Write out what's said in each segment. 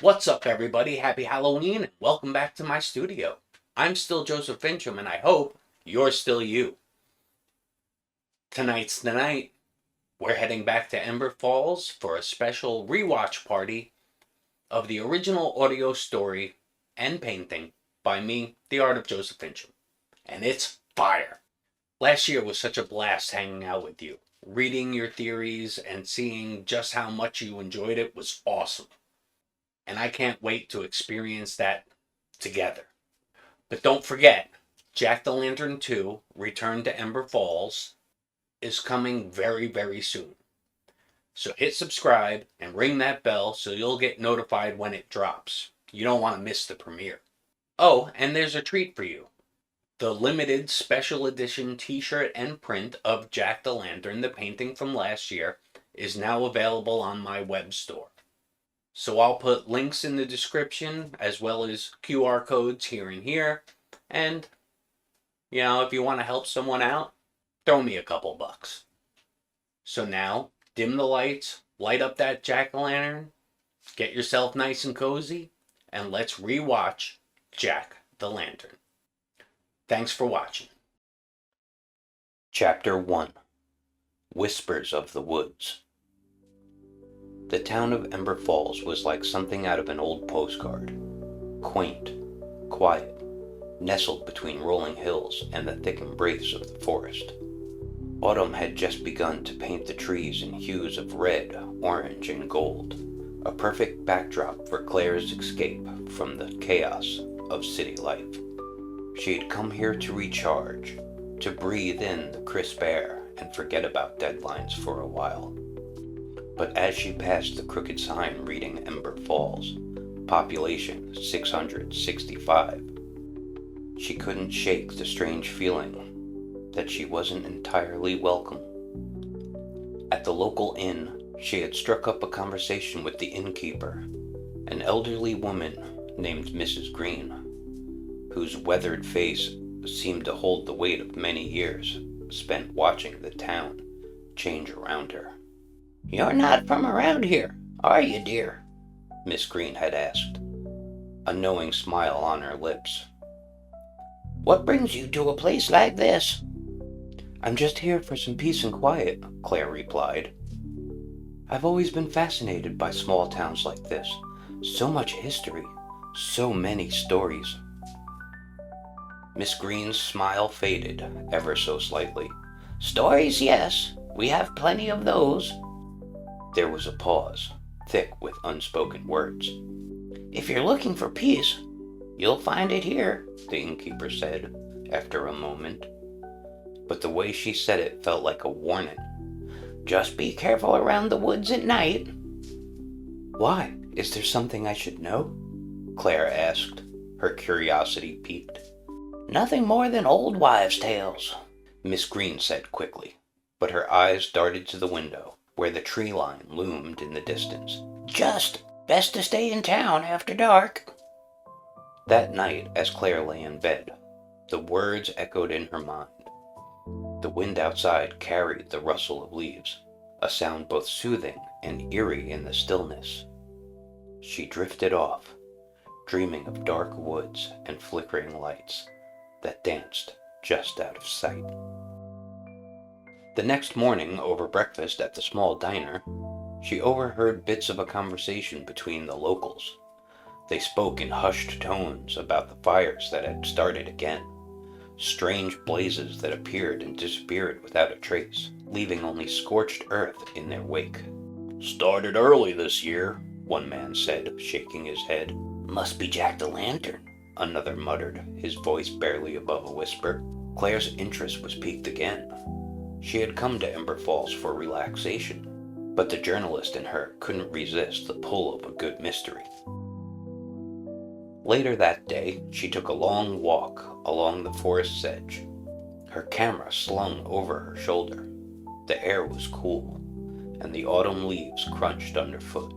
What's up, everybody? Happy Halloween and welcome back to my studio. I'm still Joseph Finchum and I hope you're still you. Tonight's the night. We're heading back to Ember Falls for a special rewatch party of the original audio story and painting by me, the Art of Joseph Finchum. And it's fire. Last year was such a blast hanging out with you. Reading your theories and seeing just how much you enjoyed it was awesome. And I can't wait to experience that together. But don't forget, Jack-o'-lantern 2, Return to Ember Falls, is coming very, very soon. So hit subscribe and ring that bell so you'll get notified when it drops. You don't want to miss the premiere. Oh, and there's a treat for you. The limited special edition t-shirt and print of Jack-o'-lantern, the painting from last year, is now available on my web store. So I'll put links in the description as well as QR codes here and here. And, if you want to help someone out, throw me a couple bucks. So now, dim the lights, light up that jack-o'-lantern, get yourself nice and cozy, and let's rewatch Jack the Lantern. Thanks for watching. Chapter 1. Whispers of the Woods. The town of Ember Falls was like something out of an old postcard. Quaint, quiet, nestled between rolling hills and the thick embrace of the forest. Autumn had just begun to paint the trees in hues of red, orange, and gold, a perfect backdrop for Claire's escape from the chaos of city life. She had come here to recharge, to breathe in the crisp air and forget about deadlines for a while. But as she passed the crooked sign reading Ember Falls, population 665, she couldn't shake the strange feeling that she wasn't entirely welcome. At the local inn, she had struck up a conversation with the innkeeper, an elderly woman named Mrs. Green, whose weathered face seemed to hold the weight of many years spent watching the town change around her. "You're not from around here, are you, dear?" Miss Green had asked, a knowing smile on her lips. "What brings you to a place like this?" "I'm just here for some peace and quiet," Claire replied. "I've always been fascinated by small towns like this. So much history, so many stories." Miss Green's smile faded ever so slightly. "Stories, yes. We have plenty of those." There was a pause, thick with unspoken words. "If you're looking for peace, you'll find it here," the innkeeper said, after a moment. But the way she said it felt like a warning. "Just be careful around the woods at night." "Why? Is there something I should know?" Claire asked, her curiosity piqued. "Nothing more than old wives' tales," Miss Green said quickly, but her eyes darted to the window, where the tree line loomed in the distance. "Just best to stay in town after dark." That night, as Claire lay in bed, the words echoed in her mind. The wind outside carried the rustle of leaves, a sound both soothing and eerie in the stillness. She drifted off, dreaming of dark woods and flickering lights that danced just out of sight. The next morning, over breakfast at the small diner, she overheard bits of a conversation between the locals. They spoke in hushed tones about the fires that had started again, strange blazes that appeared and disappeared without a trace, leaving only scorched earth in their wake. "Started early this year," one man said, shaking his head. "Must be Jack-o'-lantern," another muttered, his voice barely above a whisper. Claire's interest was piqued again. She had come to Ember Falls for relaxation, but the journalist in her couldn't resist the pull of a good mystery. Later that day, she took a long walk along the forest's edge, her camera slung over her shoulder. The air was cool, and the autumn leaves crunched underfoot.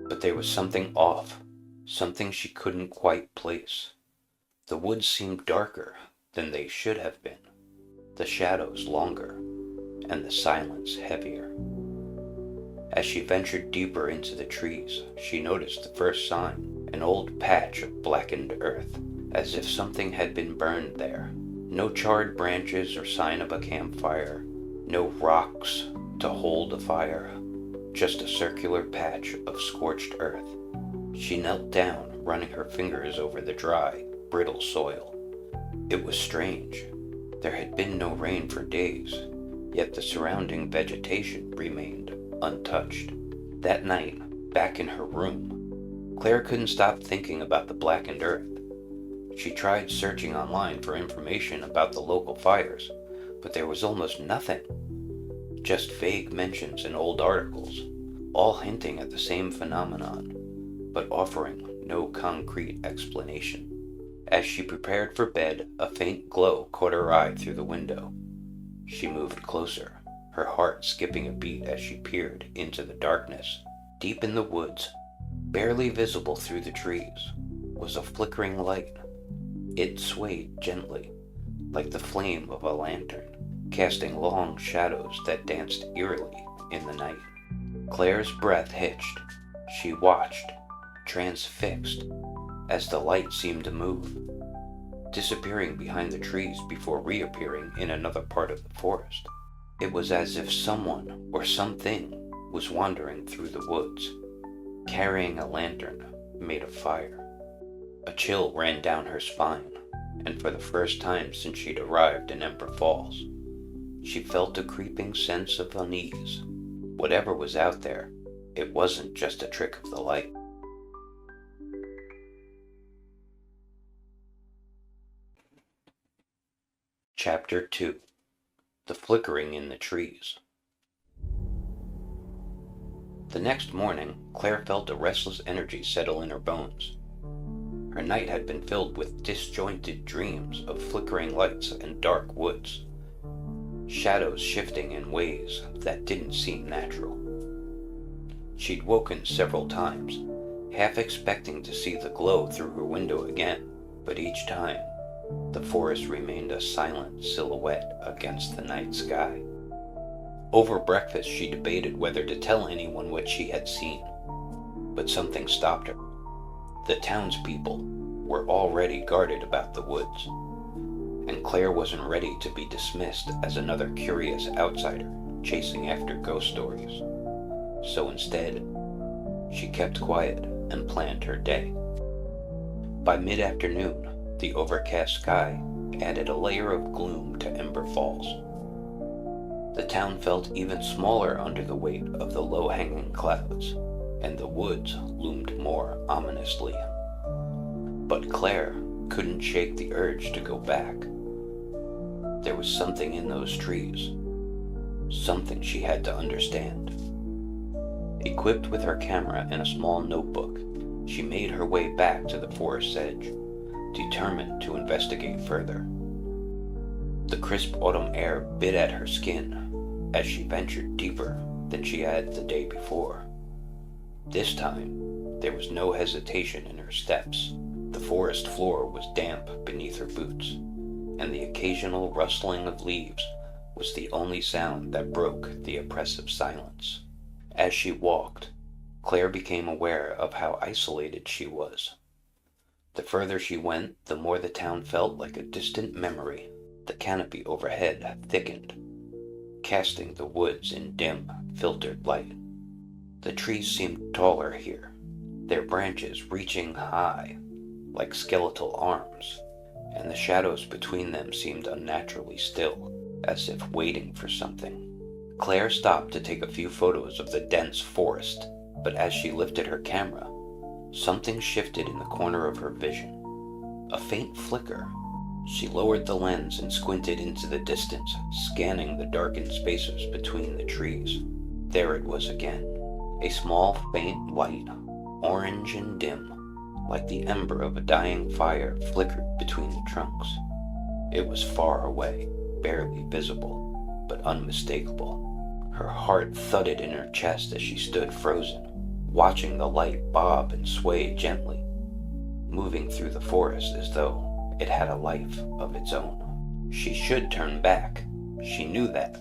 But there was something off, something she couldn't quite place. The woods seemed darker than they should have been, the shadows longer, and the silence heavier. As she ventured deeper into the trees, she noticed the first sign, an old patch of blackened earth, as if something had been burned there. No charred branches or sign of a campfire, no rocks to hold a fire, just a circular patch of scorched earth. She knelt down, running her fingers over the dry, brittle soil. It was strange. There had been no rain for days, yet the surrounding vegetation remained untouched. That night, back in her room, Claire couldn't stop thinking about the blackened earth. She tried searching online for information about the local fires, but there was almost nothing. Just vague mentions in old articles, all hinting at the same phenomenon, but offering no concrete explanation. As she prepared for bed, a faint glow caught her eye through the window. She moved closer, her heart skipping a beat as she peered into the darkness. Deep in the woods, barely visible through the trees, was a flickering light. It swayed gently, like the flame of a lantern, casting long shadows that danced eerily in the night. Claire's breath hitched. She watched, transfixed, as the light seemed to move, disappearing behind the trees before reappearing in another part of the forest. It was as if someone or something was wandering through the woods, carrying a lantern made of fire. A chill ran down her spine, and for the first time since she'd arrived in Ember Falls, she felt a creeping sense of unease. Whatever was out there, it wasn't just a trick of the light. Chapter 2. The Flickering in the Trees. The next morning, Claire felt a restless energy settle in her bones. Her night had been filled with disjointed dreams of flickering lights and dark woods, shadows shifting in ways that didn't seem natural. She'd woken several times, half expecting to see the glow through her window again, but each time, the forest remained a silent silhouette against the night sky. Over breakfast, she debated whether to tell anyone what she had seen, but something stopped her. The townspeople were already guarded about the woods, and Claire wasn't ready to be dismissed as another curious outsider chasing after ghost stories. So instead, she kept quiet and planned her day. By mid-afternoon, the overcast sky added a layer of gloom to Ember Falls. The town felt even smaller under the weight of the low-hanging clouds, and the woods loomed more ominously. But Claire couldn't shake the urge to go back. There was something in those trees, something she had to understand. Equipped with her camera and a small notebook, she made her way back to the forest's edge, determined to investigate further. The crisp autumn air bit at her skin as she ventured deeper than she had the day before. This time, there was no hesitation in her steps. The forest floor was damp beneath her boots, and the occasional rustling of leaves was the only sound that broke the oppressive silence. As she walked, Claire became aware of how isolated she was. The further she went, the more the town felt like a distant memory. The canopy overhead thickened, casting the woods in dim, filtered light. The trees seemed taller here, their branches reaching high, like skeletal arms, and the shadows between them seemed unnaturally still, as if waiting for something. Claire stopped to take a few photos of the dense forest, but as she lifted her camera, something shifted in the corner of her vision. A faint flicker. She lowered the lens and squinted into the distance, scanning the darkened spaces between the trees. There it was again. A small, faint light, orange and dim, like the ember of a dying fire, flickered between the trunks. It was far away, barely visible, but unmistakable. Her heart thudded in her chest as she stood frozen, watching the light bob and sway gently, moving through the forest as though it had a life of its own. She should turn back. She knew that.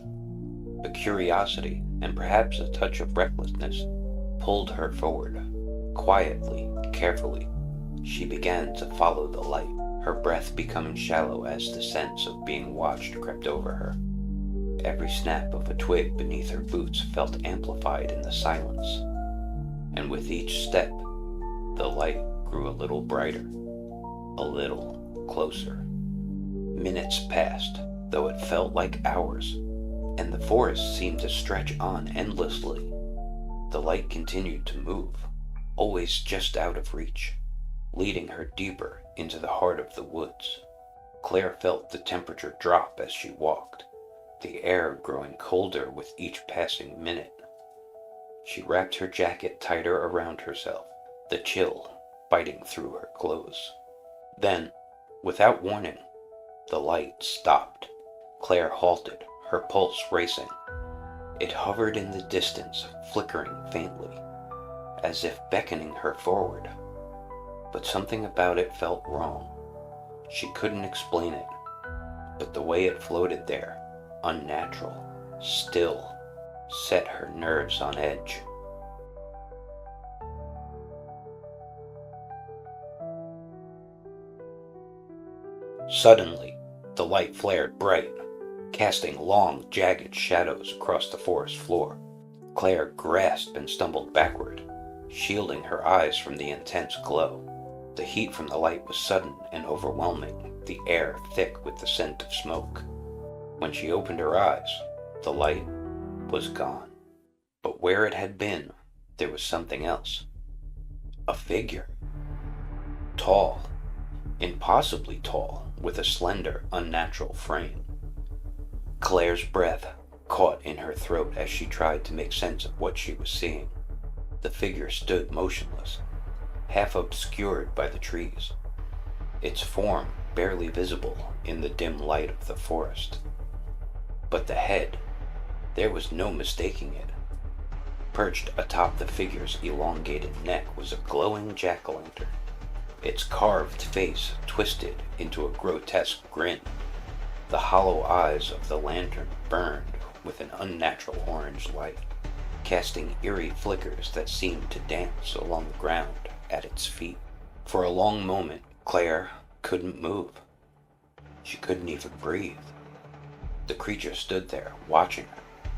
but curiosity, and perhaps a touch of recklessness, pulled her forward. Quietly, carefully, she began to follow the light, her breath becoming shallow as the sense of being watched crept over her. Every snap of a twig beneath her boots felt amplified in the silence, and with each step, the light grew a little brighter, a little closer. Minutes passed, though it felt like hours, and the forest seemed to stretch on endlessly. The light continued to move, always just out of reach, leading her deeper into the heart of the woods. Claire felt the temperature drop as she walked, the air growing colder with each passing minute. She wrapped her jacket tighter around herself, the chill biting through her clothes. Then, without warning, the light stopped. Claire halted, her pulse racing. It hovered in the distance, flickering faintly, as if beckoning her forward. But something about it felt wrong. She couldn't explain it, but the way it floated there, unnatural, still, set her nerves on edge. Suddenly, the light flared bright, casting long, jagged shadows across the forest floor. Claire grasped and stumbled backward, shielding her eyes from the intense glow. The heat from the light was sudden and overwhelming, the air thick with the scent of smoke. When she opened her eyes, the light was gone. But where it had been, there was something else. A figure. Tall, impossibly tall, with a slender, unnatural frame. Claire's breath caught in her throat as she tried to make sense of what she was seeing. The figure stood motionless, half obscured by the trees, its form barely visible in the dim light of the forest. But the head, there was no mistaking it. Perched atop the figure's elongated neck was a glowing jack-o'-lantern, its carved face twisted into a grotesque grin. The hollow eyes of the lantern burned with an unnatural orange light, casting eerie flickers that seemed to dance along the ground at its feet. For a long moment, Claire couldn't move. She couldn't even breathe. The creature stood there, watching her,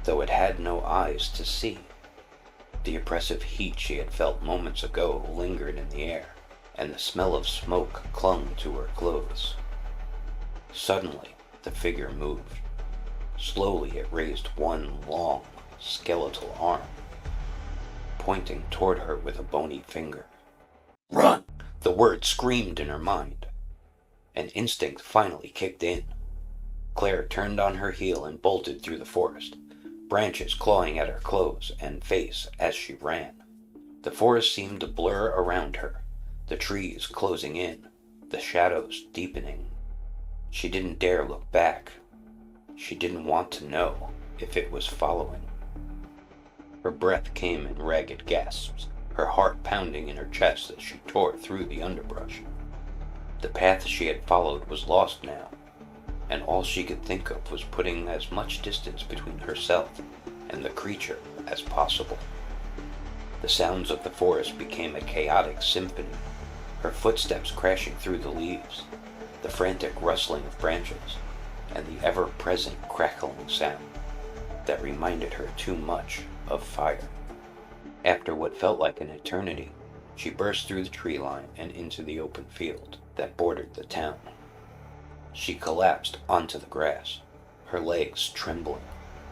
though it had no eyes to see. The oppressive heat she had felt moments ago lingered in the air, and the smell of smoke clung to her clothes. Suddenly, the figure moved. Slowly it raised one long, skeletal arm, pointing toward her with a bony finger. "Run!" The word screamed in her mind. An instinct finally kicked in. Claire turned on her heel and bolted through the forest, branches clawing at her clothes and face as she ran. The forest seemed to blur around her, the trees closing in, the shadows deepening. She didn't dare look back. She didn't want to know if it was following. Her breath came in ragged gasps, her heart pounding in her chest as she tore through the underbrush. The path she had followed was lost now, and all she could think of was putting as much distance between herself and the creature as possible. The sounds of the forest became a chaotic symphony, her footsteps crashing through the leaves, the frantic rustling of branches, and the ever-present crackling sound that reminded her too much of fire. After what felt like an eternity, she burst through the tree line and into the open field that bordered the town. She collapsed onto the grass, her legs trembling,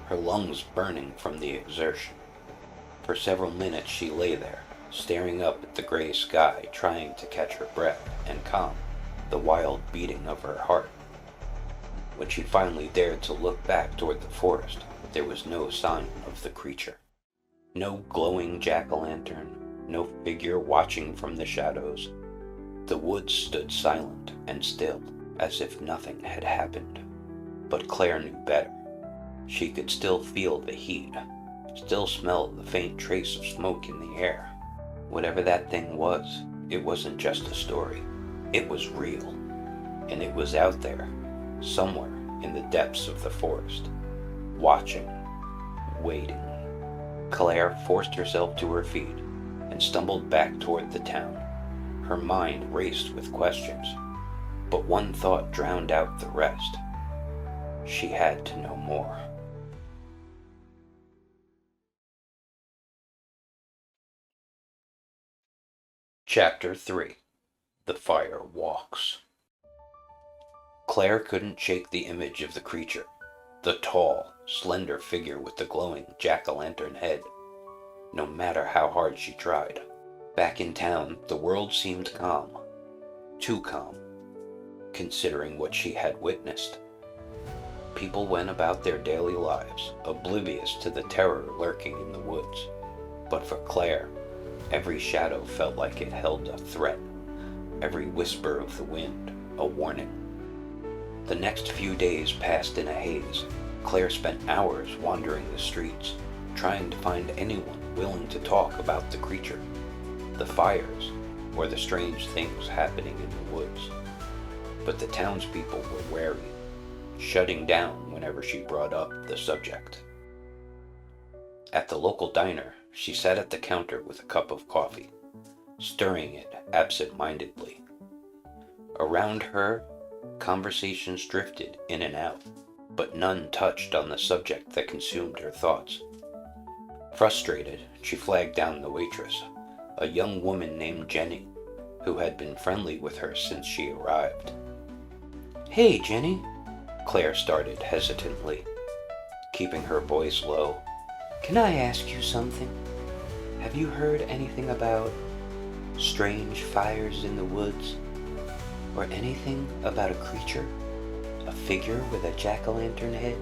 her lungs burning from the exertion. For several minutes she lay there, staring up at the gray sky, trying to catch her breath and calm the wild beating of her heart. When she finally dared to look back toward the forest, there was no sign of the creature. No glowing jack-o'-lantern, no figure watching from the shadows. The woods stood silent and still, as if nothing had happened. But Claire knew better. She could still feel the heat, still smell the faint trace of smoke in the air. Whatever that thing was, it wasn't just a story. It was real, and it was out there, somewhere in the depths of the forest, watching, waiting. Claire forced herself to her feet and stumbled back toward the town. Her mind raced with questions, but one thought drowned out the rest. She had to know more. Chapter 3. The Fire Walks. Claire couldn't shake the image of the creature, the tall, slender figure with the glowing jack-o'-lantern head, no matter how hard she tried. Back in town, the world seemed calm. Too calm, considering what she had witnessed. People went about their daily lives, oblivious to the terror lurking in the woods. But for Claire, every shadow felt like it held a threat, every whisper of the wind a warning. The next few days passed in a haze. Claire spent hours wandering the streets, trying to find anyone willing to talk about the creature, the fires, or the strange things happening in the woods. But the townspeople were wary, shutting down whenever she brought up the subject. At the local diner, she sat at the counter with a cup of coffee, stirring it absent-mindedly. Around her, conversations drifted in and out, but none touched on the subject that consumed her thoughts. Frustrated, she flagged down the waitress, a young woman named Jenny, who had been friendly with her since she arrived. "Hey, Jenny," Claire started hesitantly, keeping her voice low. "Can I ask you something? Have you heard anything about strange fires in the woods? Or anything about a creature? A figure with a jack-o'-lantern head?"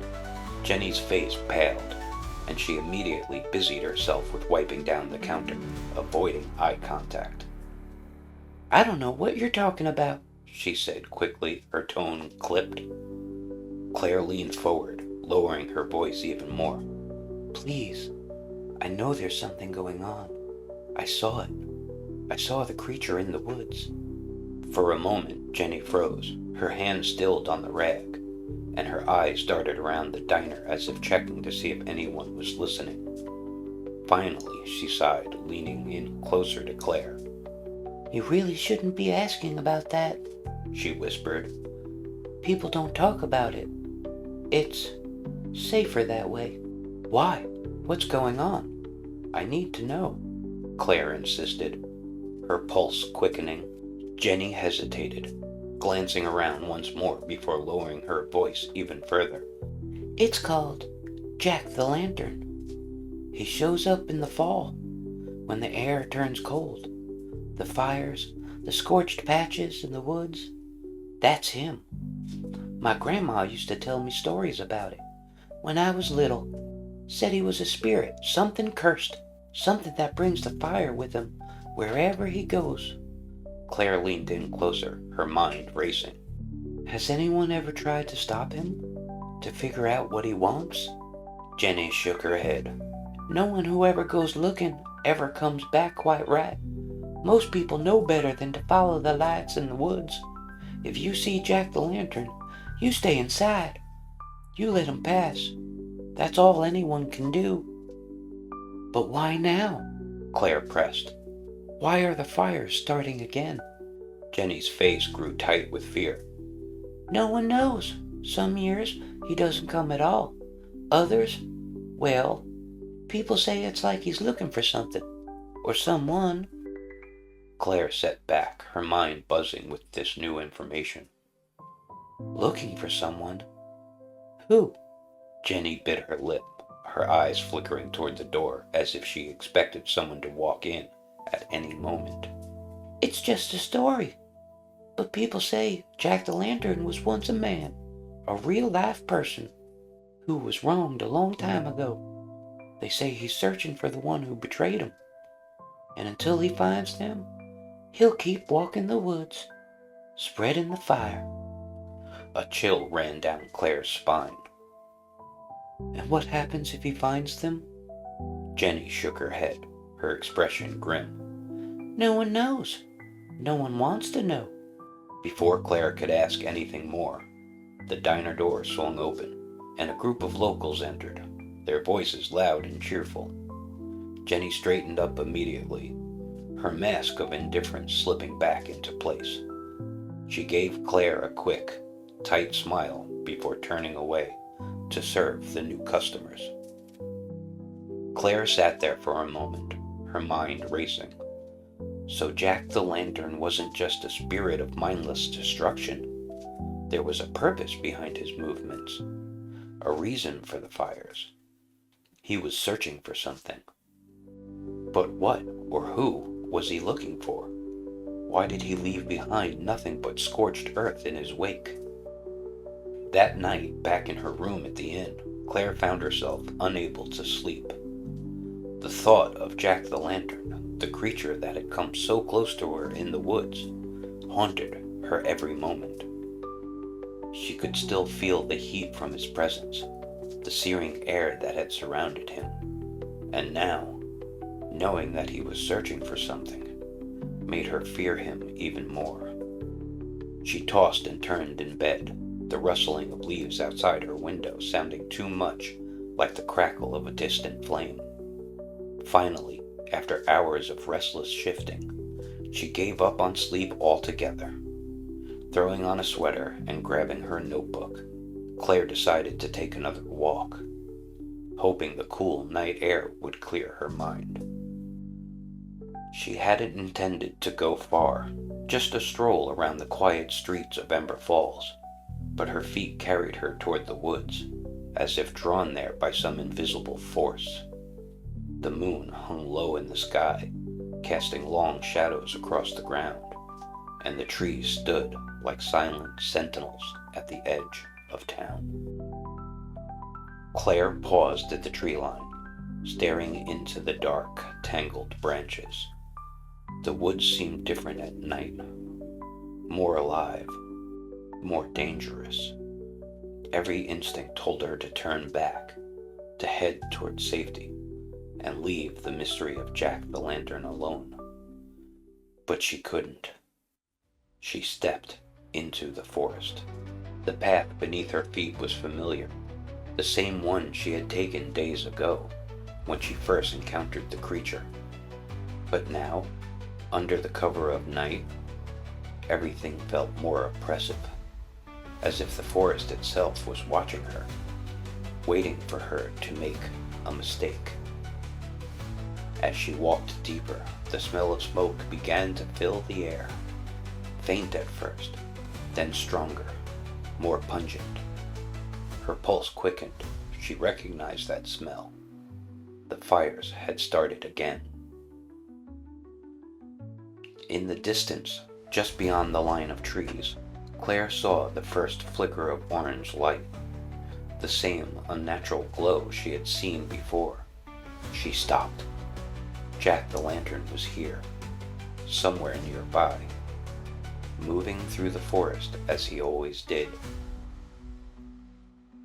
Jenny's face paled, and she immediately busied herself with wiping down the counter, avoiding eye contact. "I don't know what you're talking about," she said quickly, her tone clipped. Claire leaned forward, lowering her voice even more. "Please, I know there's something going on. I saw it. I saw the creature in the woods." For a moment, Jenny froze, her hand stilled on the rag, and her eyes darted around the diner as if checking to see if anyone was listening. Finally, she sighed, leaning in closer to Claire. "You really shouldn't be asking about that," she whispered. "People don't talk about it. It's safer that way." "Why? What's going on? I need to know," Claire insisted, her pulse quickening. Jenny hesitated, glancing around once more before lowering her voice even further. "It's called Jack the Lantern. He shows up in the fall, when the air turns cold. The fires, the scorched patches in the woods, that's him. My grandma used to tell me stories about it. When I was little, said he was a spirit, something cursed, something that brings the fire with him wherever he goes." Claire leaned in closer, her mind racing. "Has anyone ever tried to stop him? To figure out what he wants?" Jenny shook her head. "No one who ever goes looking ever comes back quite right. Most people know better than to follow the lights in the woods. If you see Jack the Lantern, you stay inside. You let him pass. That's all anyone can do." "But why now?" Claire pressed. "Why are the fires starting again?" Jenny's face grew tight with fear. "No one knows. Some years he doesn't come at all. Others, well, people say it's like he's looking for something, or someone." Claire sat back, her mind buzzing with this new information. "Looking for someone? Who?" Jenny bit her lip, her eyes flickering toward the door as if she expected someone to walk in at any moment. "It's just a story. But people say Jack the Lantern was once a man, a real-life person, who was wronged a long time ago. They say he's searching for the one who betrayed him. And until he finds them, he'll keep walking the woods, spreading the fire." A chill ran down Claire's spine. "And what happens if he finds them?" Jenny shook her head, her expression grim. "No one knows. No one wants to know." Before Claire could ask anything more, the diner door swung open, and a group of locals entered, their voices loud and cheerful. Jenny straightened up immediately, her mask of indifference slipping back into place. She gave Claire a quick, tight smile before turning away to serve the new customers. Claire sat there for a moment, her mind racing. So Jack the Lantern wasn't just a spirit of mindless destruction. There was a purpose behind his movements, a reason for the fires. He was searching for something. But what or who was he looking for? Why did he leave behind nothing but scorched earth in his wake? That night, back in her room at the inn, Claire found herself unable to sleep. The thought of Jack the Lantern, the creature that had come so close to her in the woods, haunted her every moment. She could still feel the heat from his presence, the searing air that had surrounded him. And now, knowing that he was searching for something, made her fear him even more. She tossed and turned in bed, the rustling of leaves outside her window sounding too much like the crackle of a distant flame. Finally, after hours of restless shifting, she gave up on sleep altogether. Throwing on a sweater and grabbing her notebook, Claire decided to take another walk, hoping the cool night air would clear her mind. She hadn't intended to go far, just a stroll around the quiet streets of Ember Falls, but her feet carried her toward the woods, as if drawn there by some invisible force. The moon hung low in the sky, casting long shadows across the ground, and the trees stood like silent sentinels at the edge of town. Claire paused at the tree line, staring into the dark, tangled branches. The woods seemed different at night, more alive, more dangerous. Every instinct told her to turn back, to head toward safety, and leave the mystery of Jack the Lantern alone. But she couldn't. She stepped into the forest. The path beneath her feet was familiar, the same one she had taken days ago, when she first encountered the creature. But now, under the cover of night, everything felt more oppressive, as if the forest itself was watching her, waiting for her to make a mistake. As she walked deeper, the smell of smoke began to fill the air, faint at first, then stronger, more pungent. Her pulse quickened. She recognized that smell. The fires had started again. In the distance, just beyond the line of trees, Claire saw the first flicker of orange light, the same unnatural glow she had seen before. She stopped. Jack the Lantern was here, somewhere nearby, moving through the forest as he always did.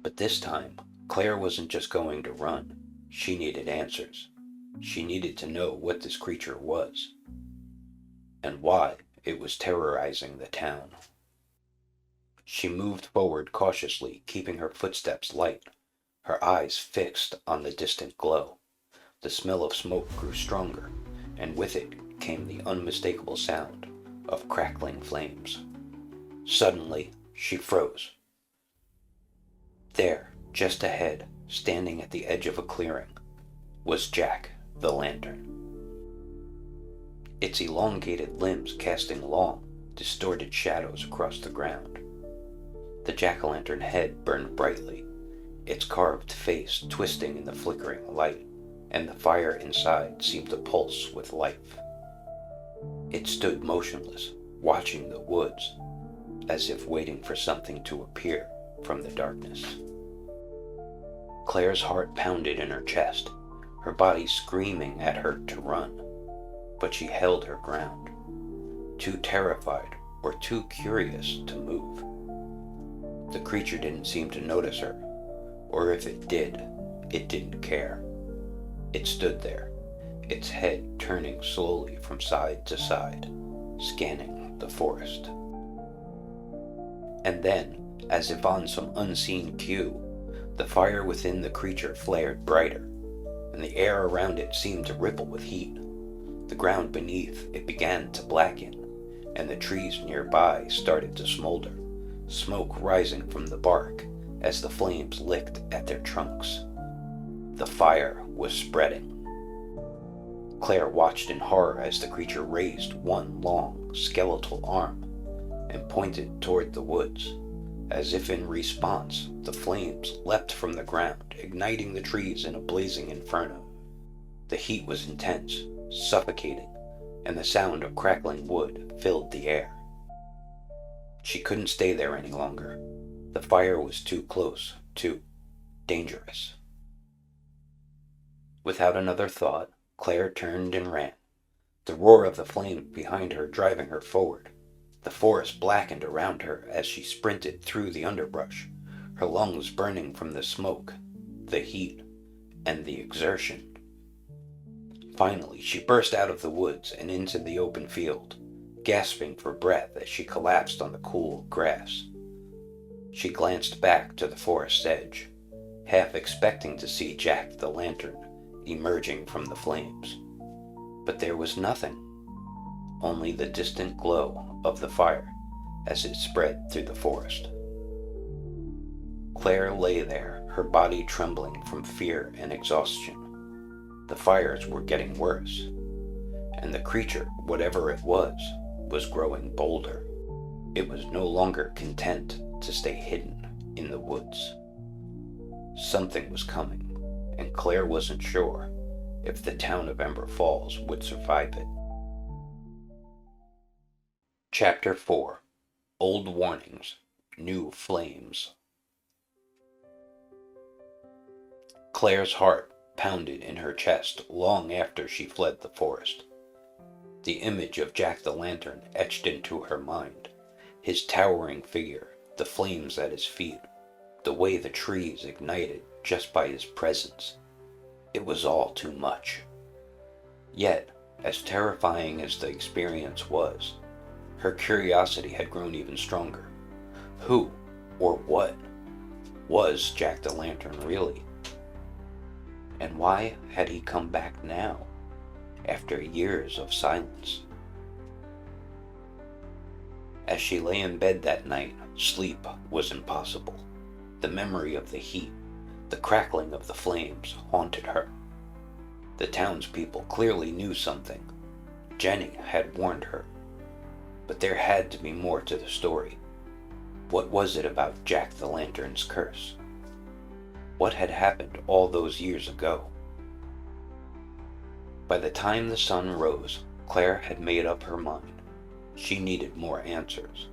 But this time, Claire wasn't just going to run. She needed answers. She needed to know what this creature was, and why it was terrorizing the town. She moved forward cautiously, keeping her footsteps light, her eyes fixed on the distant glow. The smell of smoke grew stronger, and with it came the unmistakable sound of crackling flames. Suddenly, she froze. There, just ahead, standing at the edge of a clearing, was Jack the Lantern. Its elongated limbs casting long, distorted shadows across the ground. The jack-o'-lantern head burned brightly, its carved face twisting in the flickering light, and the fire inside seemed to pulse with life. It stood motionless, watching the woods, as if waiting for something to appear from the darkness. Claire's heart pounded in her chest, her body screaming at her to run, but she held her ground, too terrified or too curious to move. The creature didn't seem to notice her, or if it did, it didn't care. It stood there, its head turning slowly from side to side, scanning the forest. And then, as if on some unseen cue, The fire within the creature flared brighter, and the air around it seemed to ripple with heat. The ground beneath it began to blacken, and the trees nearby started to smolder, smoke rising from the bark as the flames licked at their trunks. The fire was spreading. Claire watched in horror as the creature raised one long, skeletal arm and pointed toward the woods. As if in response, the flames leapt from the ground, igniting the trees in a blazing inferno. The heat was intense, suffocating, and the sound of crackling wood filled the air. She couldn't stay there any longer. The fire was too close, too dangerous. Without another thought, Claire turned and ran, the roar of the flames behind her driving her forward. The forest blackened around her as she sprinted through the underbrush, her lungs burning from the smoke, the heat, and the exertion. Finally, she burst out of the woods and into the open field, gasping for breath as she collapsed on the cool grass. She glanced back to the forest's edge, half expecting to see Jack the Lantern emerging from the flames. But there was nothing, only the distant glow of the fire as it spread through the forest. Claire lay there, her body trembling from fear and exhaustion. The fires were getting worse, and the creature, whatever it was growing bolder. It was no longer content to stay hidden in the woods. Something was coming, and Claire wasn't sure if the town of Ember Falls would survive it. Chapter 4. Old Warnings, New Flames. Claire's heart pounded in her chest long after she fled the forest. The image of Jack the Lantern etched into her mind, his towering figure, the flames at his feet, the way the trees ignited just by his presence. It was all too much. Yet, as terrifying as the experience was, her curiosity had grown even stronger. Who, or what, was Jack the Lantern really? And why had he come back now, after years of silence? As she lay in bed that night, sleep was impossible. The memory of the heat, the crackling of the flames haunted her. The townspeople clearly knew something. Jenny had warned her. But there had to be more to the story. What was it about Jack the Lantern's curse? What had happened all those years ago? By the time the sun rose, Claire had made up her mind. She needed more answers,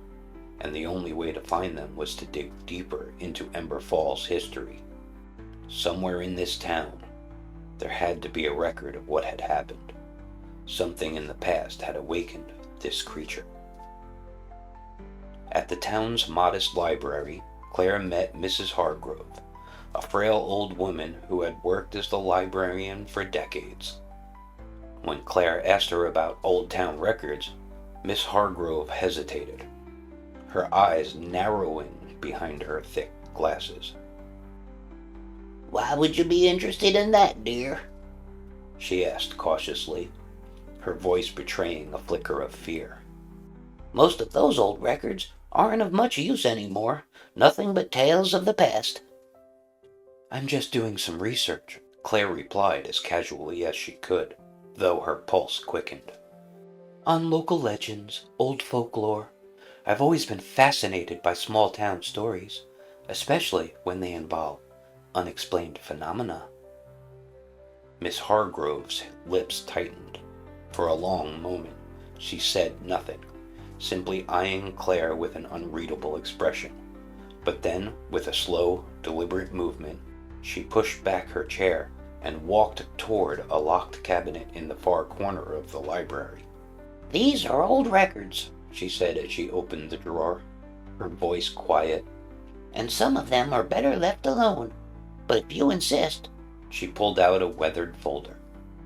and the only way to find them was to dig deeper into Ember Falls history. Somewhere in this town, there had to be a record of what had happened. Something in the past had awakened this creature. At the town's modest library, Claire met Mrs. Hargrove, a frail old woman who had worked as the librarian for decades. When Claire asked her about old town records, Miss Hargrove hesitated, her eyes narrowing behind her thick glasses. "Why would you be interested in that, dear?" she asked cautiously, her voice betraying a flicker of fear. "Most of those old records aren't of much use anymore. Nothing but tales of the past." "I'm just doing some research," Claire replied as casually as she could, though her pulse quickened. "On local legends, old folklore. I've always been fascinated by small town stories, especially when they involve unexplained phenomena." Miss Hargrove's lips tightened. For a long moment, she said nothing, simply eyeing Claire with an unreadable expression. But then, with a slow, deliberate movement, she pushed back her chair and walked toward a locked cabinet in the far corner of the library. "These are old records," she said as she opened the drawer, her voice quiet. "and some of them are better left alone. But if you insist..." She pulled out a weathered folder,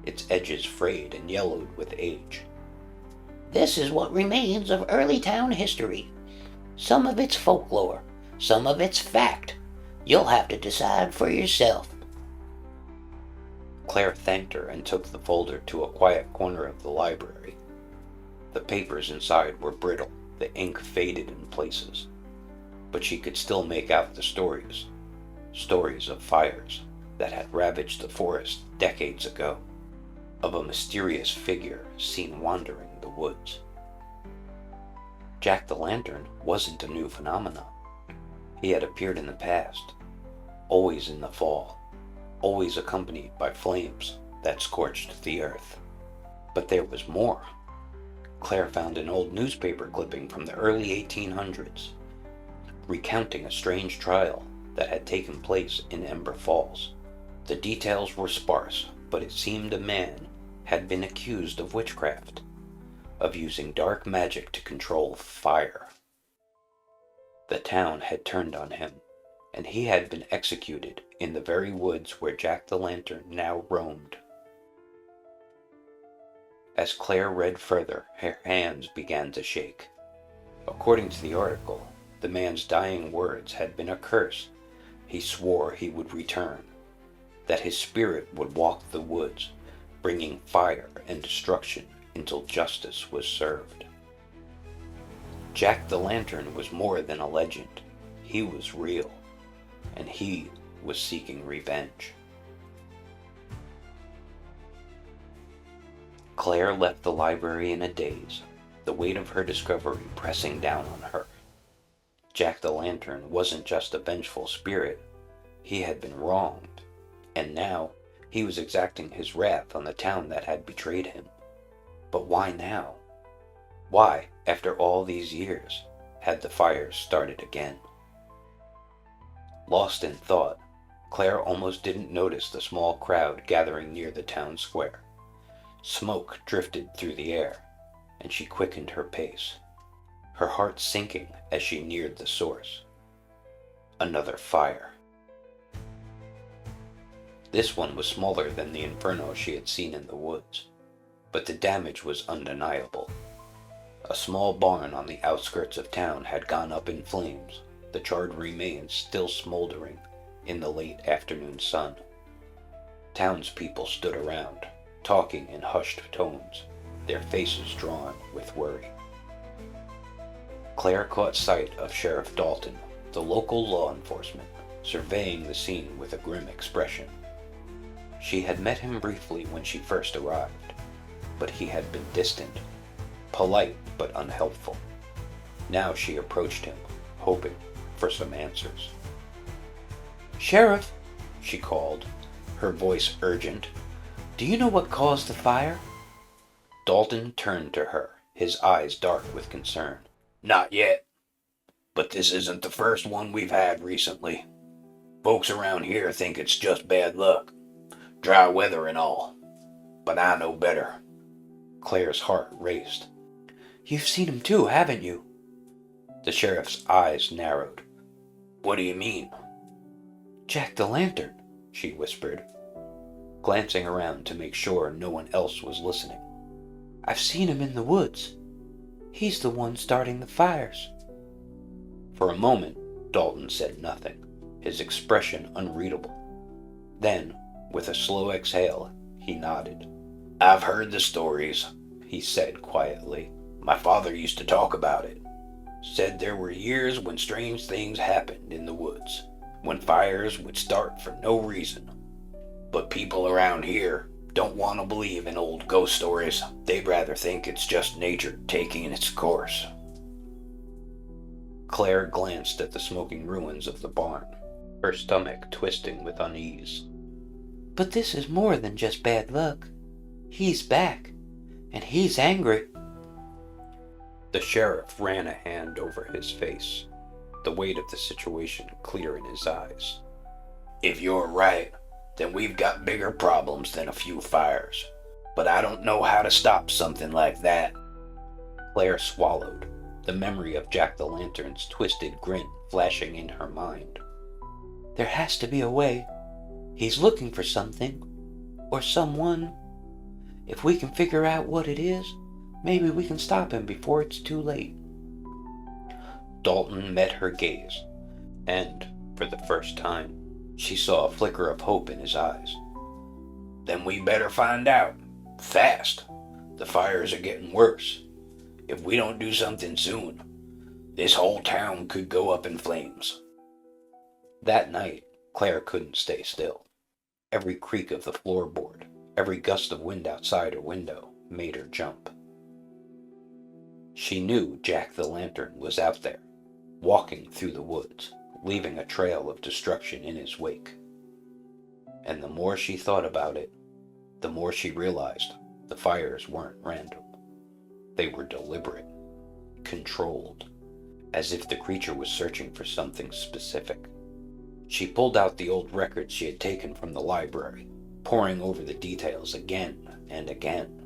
its edges frayed and yellowed with age. "This is what remains of early town history. Some of it's folklore, some of it's fact, You'll have to decide for yourself. Claire thanked her and took the folder to a quiet corner of the library. The papers inside were brittle, the ink faded in places, but she could still make out the stories. Stories of fires that had ravaged the forest decades ago, of a mysterious figure seen wandering the woods. Jack-the-lantern wasn't a new phenomenon. He had appeared in the past, always in the fall, always accompanied by flames that scorched the earth. But there was more. Claire found an old newspaper clipping from the early 1800s, recounting a strange trial that had taken place in Ember Falls. The details were sparse, but it seemed a man had been accused of witchcraft, of using dark magic to control fire. The town had turned on him, and he had been executed in the very woods where Jack-the-lantern now roamed. As Claire read further, her hands began to shake. According to the article, the man's dying words had been a curse. He swore he would return, that his spirit would walk the woods, bringing fire and destruction until justice was served. Jack-the-lantern was more than a legend. He was real, and he was seeking revenge. Claire left the library in a daze, the weight of her discovery pressing down on her. Jack-the-lantern wasn't just a vengeful spirit. He had been wronged, and now he was exacting his wrath on the town that had betrayed him. But why now? Why, after all these years, had the fires started again? Lost in thought, Claire almost didn't notice the small crowd gathering near the town square. Smoke drifted through the air, and she quickened her pace, her heart sinking as she neared the source. Another fire. This one was smaller than the inferno she had seen in the woods, but the damage was undeniable. A small barn on the outskirts of town had gone up in flames, the charred remains still smoldering in the late afternoon sun. Townspeople stood around, talking in hushed tones, their faces drawn with worry. Claire caught sight of Sheriff Dalton, the local law enforcement, surveying the scene with a grim expression. She had met him briefly when she first arrived, but he had been distant, polite but unhelpful. Now she approached him, hoping for some answers. "Sheriff," she called, her voice urgent. "do you know what caused the fire?" Dalton turned to her, his eyes dark with concern. Not yet, but this isn't the first one we've had recently. Folks around here think it's just bad luck, dry weather and all, but I know better. Claire's heart raced. "You've seen him too, haven't you?" The sheriff's eyes narrowed. What do you mean? "Jack-the-lantern," she whispered, glancing around to make sure no one else was listening. "I've seen him in the woods. He's the one starting the fires." For a moment, Dalton said nothing, his expression unreadable. Then, with a slow exhale, he nodded. I've heard the stories, he said quietly. My father used to talk about it. Said there were years when strange things happened in the woods, when fires would start for no reason. But people around here don't want to believe in old ghost stories. They'd rather think it's just nature taking its course. Claire glanced at the smoking ruins of the barn, her stomach twisting with unease. "But this is more than just bad luck. He's back, and he's angry." The sheriff ran a hand over his face, the weight of the situation clear in his eyes. If you're right, then we've got bigger problems than a few fires. But I don't know how to stop something like that. Claire swallowed, the memory of Jack-the-lantern's twisted grin flashing in her mind. "There has to be a way. He's looking for something, or someone. If we can figure out what it is, maybe we can stop him before it's too late." Dalton met her gaze, and, For the first time, she saw a flicker of hope in his eyes. Then we better find out. Fast. The fires are getting worse. If we don't do something soon, this whole town could go up in flames. That night, Claire couldn't stay still. Every creak of the floorboard, every gust of wind outside her window made her jump. She knew Jack the Lantern was out there, walking through the woods, leaving a trail of destruction in his wake. And the more she thought about it, the more she realized the fires weren't random. They were deliberate, controlled, as if the creature was searching for something specific. She pulled out the old records she had taken from the library, poring over the details again and again,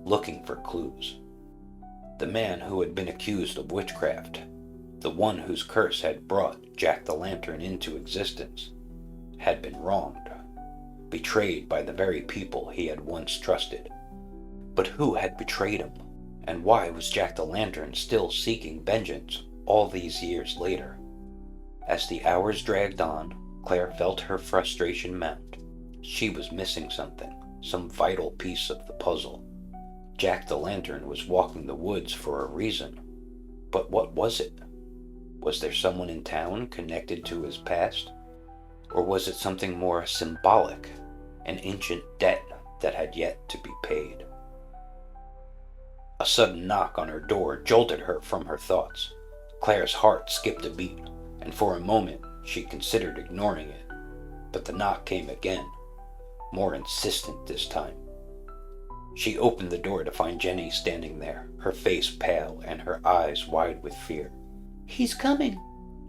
looking for clues. The man who had been accused of witchcraft, the one whose curse had brought Jack the Lantern into existence, had been wronged, betrayed by the very people he had once trusted. But who had betrayed him? And why was Jack the Lantern still seeking vengeance all these years later? As the hours dragged on, Claire felt her frustration mount. She was missing something, some vital piece of the puzzle. Jack the Lantern was walking the woods for a reason. But what was it? Was there someone in town connected to his past? Or was it something more symbolic, an ancient debt that had yet to be paid? A sudden knock on her door jolted her from her thoughts. Claire's heart skipped a beat, and for a moment she considered ignoring it. But the knock came again, more insistent this time. She opened the door to find Jenny standing there, her face pale and her eyes wide with fear. "He's coming,"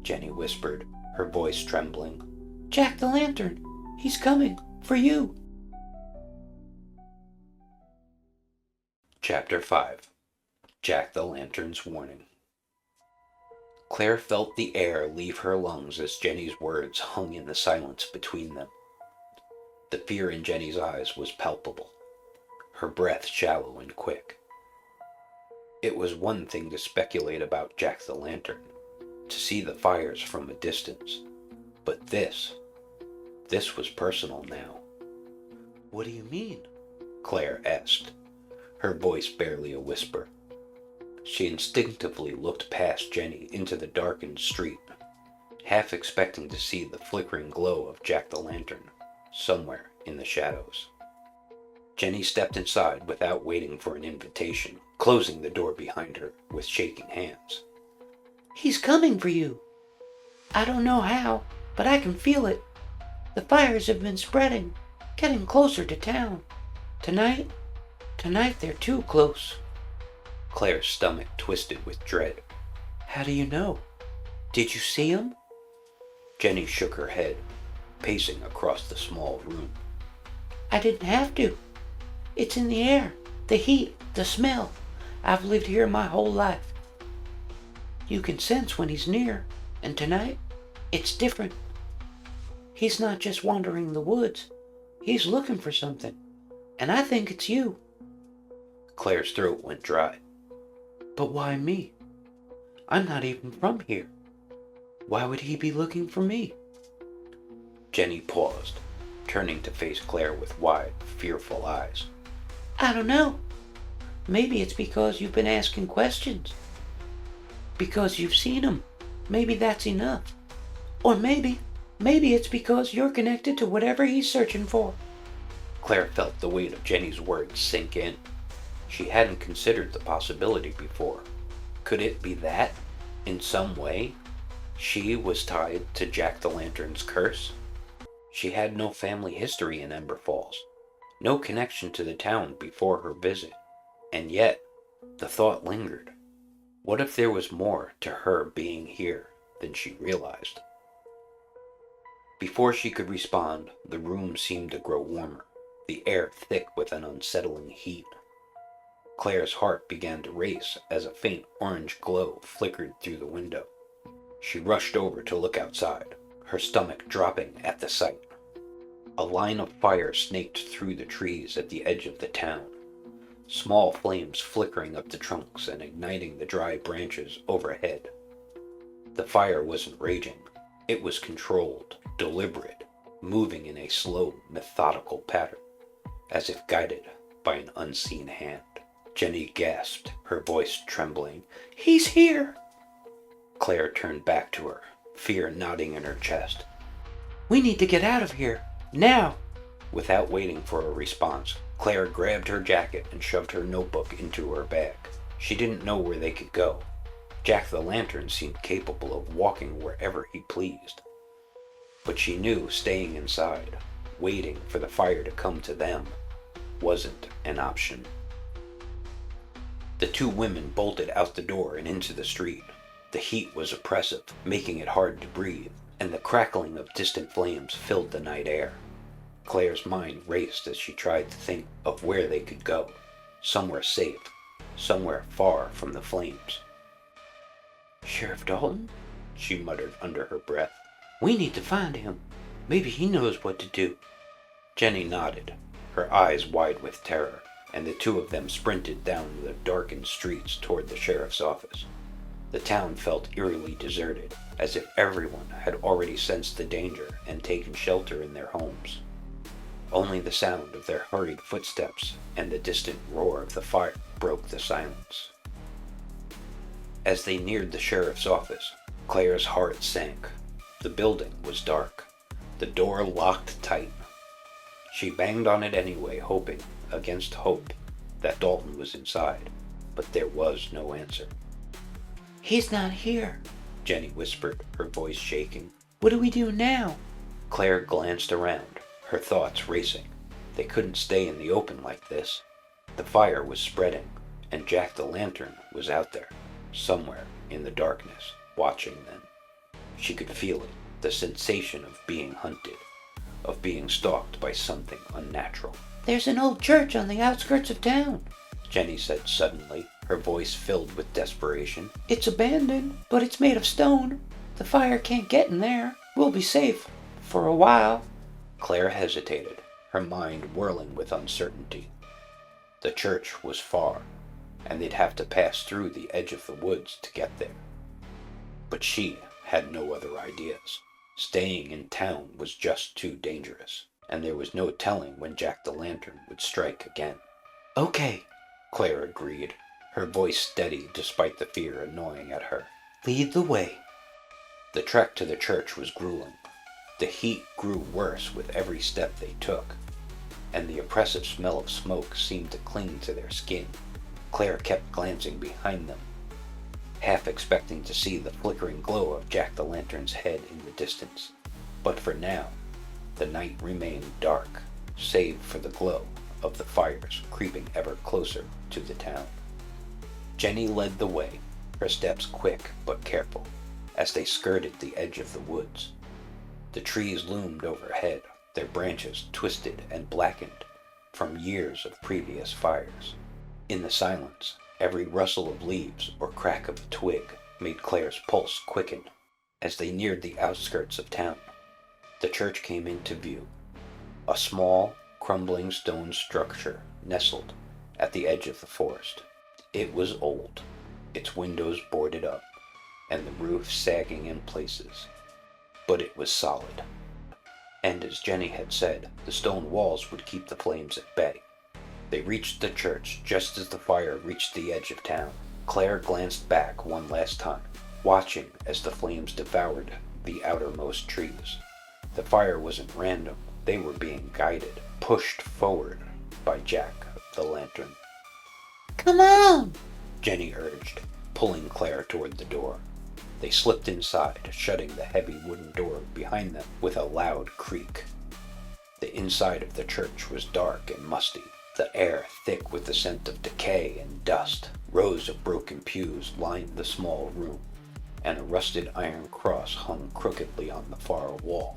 Jenny whispered, her voice trembling. "Jack the Lantern, he's coming for you." Chapter 5. Jack the Lantern's Warning. Claire felt the air leave her lungs as Jenny's words hung in the silence between them. The fear in Jenny's eyes was palpable, her breath shallow and quick. It was one thing to speculate about Jack the Lantern, to see the fires from a distance, but this was personal now. "What do you mean?" Claire asked, her voice barely a whisper. She instinctively looked past Jenny into the darkened street, half expecting to see the flickering glow of Jack the Lantern somewhere in the shadows. Jenny stepped inside without waiting for an invitation, closing the door behind her with shaking hands. "He's coming for you. I don't know how, but I can feel it. The fires have been spreading, getting closer to town. Tonight they're too close." Claire's stomach twisted with dread. "How do you know? Did you see him?" Jenny shook her head, pacing across the small room. "I didn't have to. It's in the air, the heat, the smell. I've lived here my whole life. You can sense when he's near, and tonight, it's different. He's not just wandering the woods. He's looking for something, and I think it's you." Claire's throat went dry. "But why me? I'm not even from here. Why would he be looking for me?" Jenny paused, turning to face Claire with wide, fearful eyes. "I don't know. Maybe it's because you've been asking questions. Because you've seen him. Maybe that's enough. Or maybe it's because you're connected to whatever he's searching for." Claire felt the weight of Jenny's words sink in. She hadn't considered the possibility before. Could it be that, in some way, she was tied to Jack the Lantern's curse? She had no family history in Ember Falls, no connection to the town before her visit, and yet the thought lingered. What if there was more to her being here than she realized? Before she could respond, the room seemed to grow warmer, the air thick with an unsettling heat. Claire's heart began to race as a faint orange glow flickered through the window. She rushed over to look outside, her stomach dropping at the sight. A line of fire snaked through the trees at the edge of the town, small flames flickering up the trunks and igniting the dry branches overhead. The fire wasn't raging. It was controlled, deliberate, moving in a slow, methodical pattern, as if guided by an unseen hand. Jenny gasped, her voice trembling. He's here! Claire turned back to her, fear knotting in her chest. We need to get out of here, now! Without waiting for a response, Claire grabbed her jacket and shoved her notebook into her bag. She didn't know where they could go. Jack the Lantern seemed capable of walking wherever he pleased. But she knew staying inside, waiting for the fire to come to them, wasn't an option. The two women bolted out the door and into the street. The heat was oppressive, making it hard to breathe, and the crackling of distant flames filled the night air. Claire's mind raced as she tried to think of where they could go. Somewhere safe, somewhere far from the flames. Sheriff Dalton? She muttered under her breath. We need to find him. Maybe he knows what to do. Jenny nodded, her eyes wide with terror, and the two of them sprinted down the darkened streets toward the sheriff's office. The town felt eerily deserted, as if everyone had already sensed the danger and taken shelter in their homes. Only the sound of their hurried footsteps and the distant roar of the fire broke the silence. As they neared the sheriff's office, Claire's heart sank. The building was dark, the door locked tight. She banged on it anyway, hoping, against hope, that Dalton was inside, but there was no answer. He's not here, Jenny whispered, her voice shaking. What do we do now? Claire glanced around, her thoughts racing. They couldn't stay in the open like this. The fire was spreading, and Jack the Lantern was out there, somewhere in the darkness, watching them. She could feel it, the sensation of being hunted, of being stalked by something unnatural. There's an old church on the outskirts of town, Jenny said suddenly, her voice filled with desperation. It's abandoned, but it's made of stone. The fire can't get in there. We'll be safe, for a while. Claire hesitated, her mind whirling with uncertainty. The church was far, and they'd have to pass through the edge of the woods to get there. But she had no other ideas. Staying in town was just too dangerous, and there was no telling when Jack the Lantern would strike again. Okay, Claire agreed, her voice steady despite the fear gnawing at her. Lead the way. The trek to the church was grueling. The heat grew worse with every step they took, and the oppressive smell of smoke seemed to cling to their skin. Claire kept glancing behind them, half expecting to see the flickering glow of Jack the Lantern's head in the distance. But for now, the night remained dark, save for the glow of the fires creeping ever closer to the town. Jenny led the way, her steps quick but careful, as they skirted the edge of the woods. The trees loomed overhead, their branches twisted and blackened from years of previous fires. In the silence, every rustle of leaves or crack of a twig made Claire's pulse quicken. As they neared the outskirts of town, the church came into view, a small, crumbling stone structure nestled at the edge of the forest. It was old, its windows boarded up, and the roof sagging in places. But it was solid. And as Jenny had said, the stone walls would keep the flames at bay. They reached the church just as the fire reached the edge of town. Claire glanced back one last time, watching as the flames devoured the outermost trees. The fire wasn't random. They were being guided, pushed forward by Jack the Lantern. Come on, Jenny urged, pulling Claire toward the door. They slipped inside, shutting the heavy wooden door behind them with a loud creak. The inside of the church was dark and musty, the air thick with the scent of decay and dust. Rows of broken pews lined the small room, and a rusted iron cross hung crookedly on the far wall.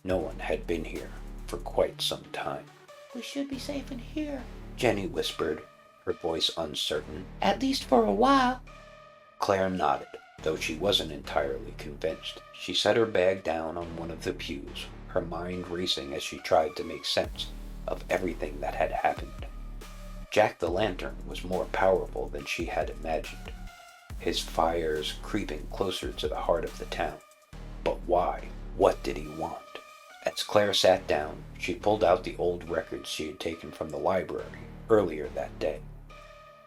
No one had been here for quite some time. We should be safe in here, Jenny whispered, her voice uncertain. At least for a while. Claire nodded, though she wasn't entirely convinced. She set her bag down on one of the pews, her mind racing as she tried to make sense of everything that had happened. Jack the Lantern was more powerful than she had imagined, his fires creeping closer to the heart of the town. But why? What did he want? As Claire sat down, she pulled out the old records she had taken from the library earlier that day.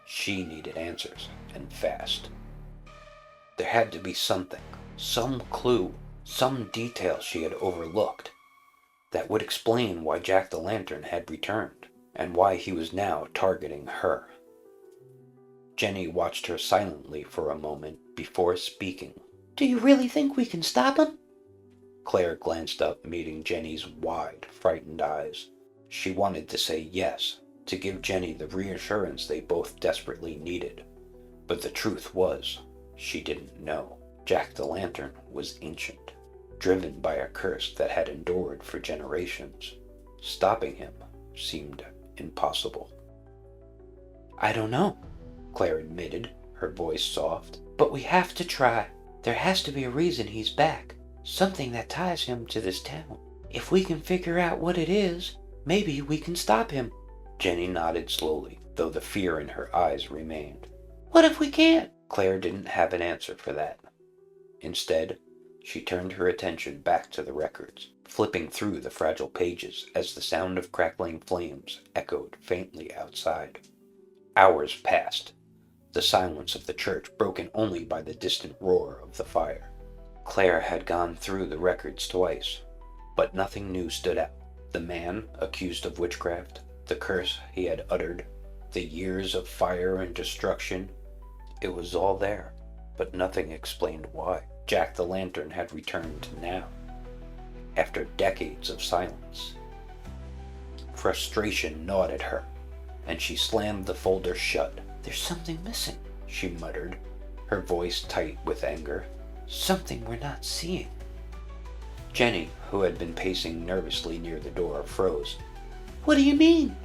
She needed answers, and fast. There had to be something, some clue, some detail she had overlooked that would explain why Jack-o'-lantern had returned, and why he was now targeting her. Jenny watched her silently for a moment before speaking. Do you really think we can stop him? Claire glanced up, meeting Jenny's wide, frightened eyes. She wanted to say yes, to give Jenny the reassurance they both desperately needed. But the truth was, she didn't know. Jack-o'-lantern was ancient, driven by a curse that had endured for generations. Stopping him seemed impossible. I don't know, Claire admitted, her voice soft. but we have to try. There has to be a reason he's back, something that ties him to this town. If we can figure out what it is, maybe we can stop him. Jenny nodded slowly, though the fear in her eyes remained. What if we can't? Claire didn't have an answer for that. Instead, she turned her attention back to the records, flipping through the fragile pages as the sound of crackling flames echoed faintly outside. Hours passed, the silence of the church broken only by the distant roar of the fire. Claire had gone through the records twice, but nothing new stood out. The man accused of witchcraft, the curse he had uttered, the years of fire and destruction. It was all there, but nothing explained why Jack-o'-lantern had returned now, after decades of silence. Frustration gnawed at her, and she slammed the folder shut. There's something missing, she muttered, her voice tight with anger. something we're not seeing. Jenny, who had been pacing nervously near the door, froze. What do you mean?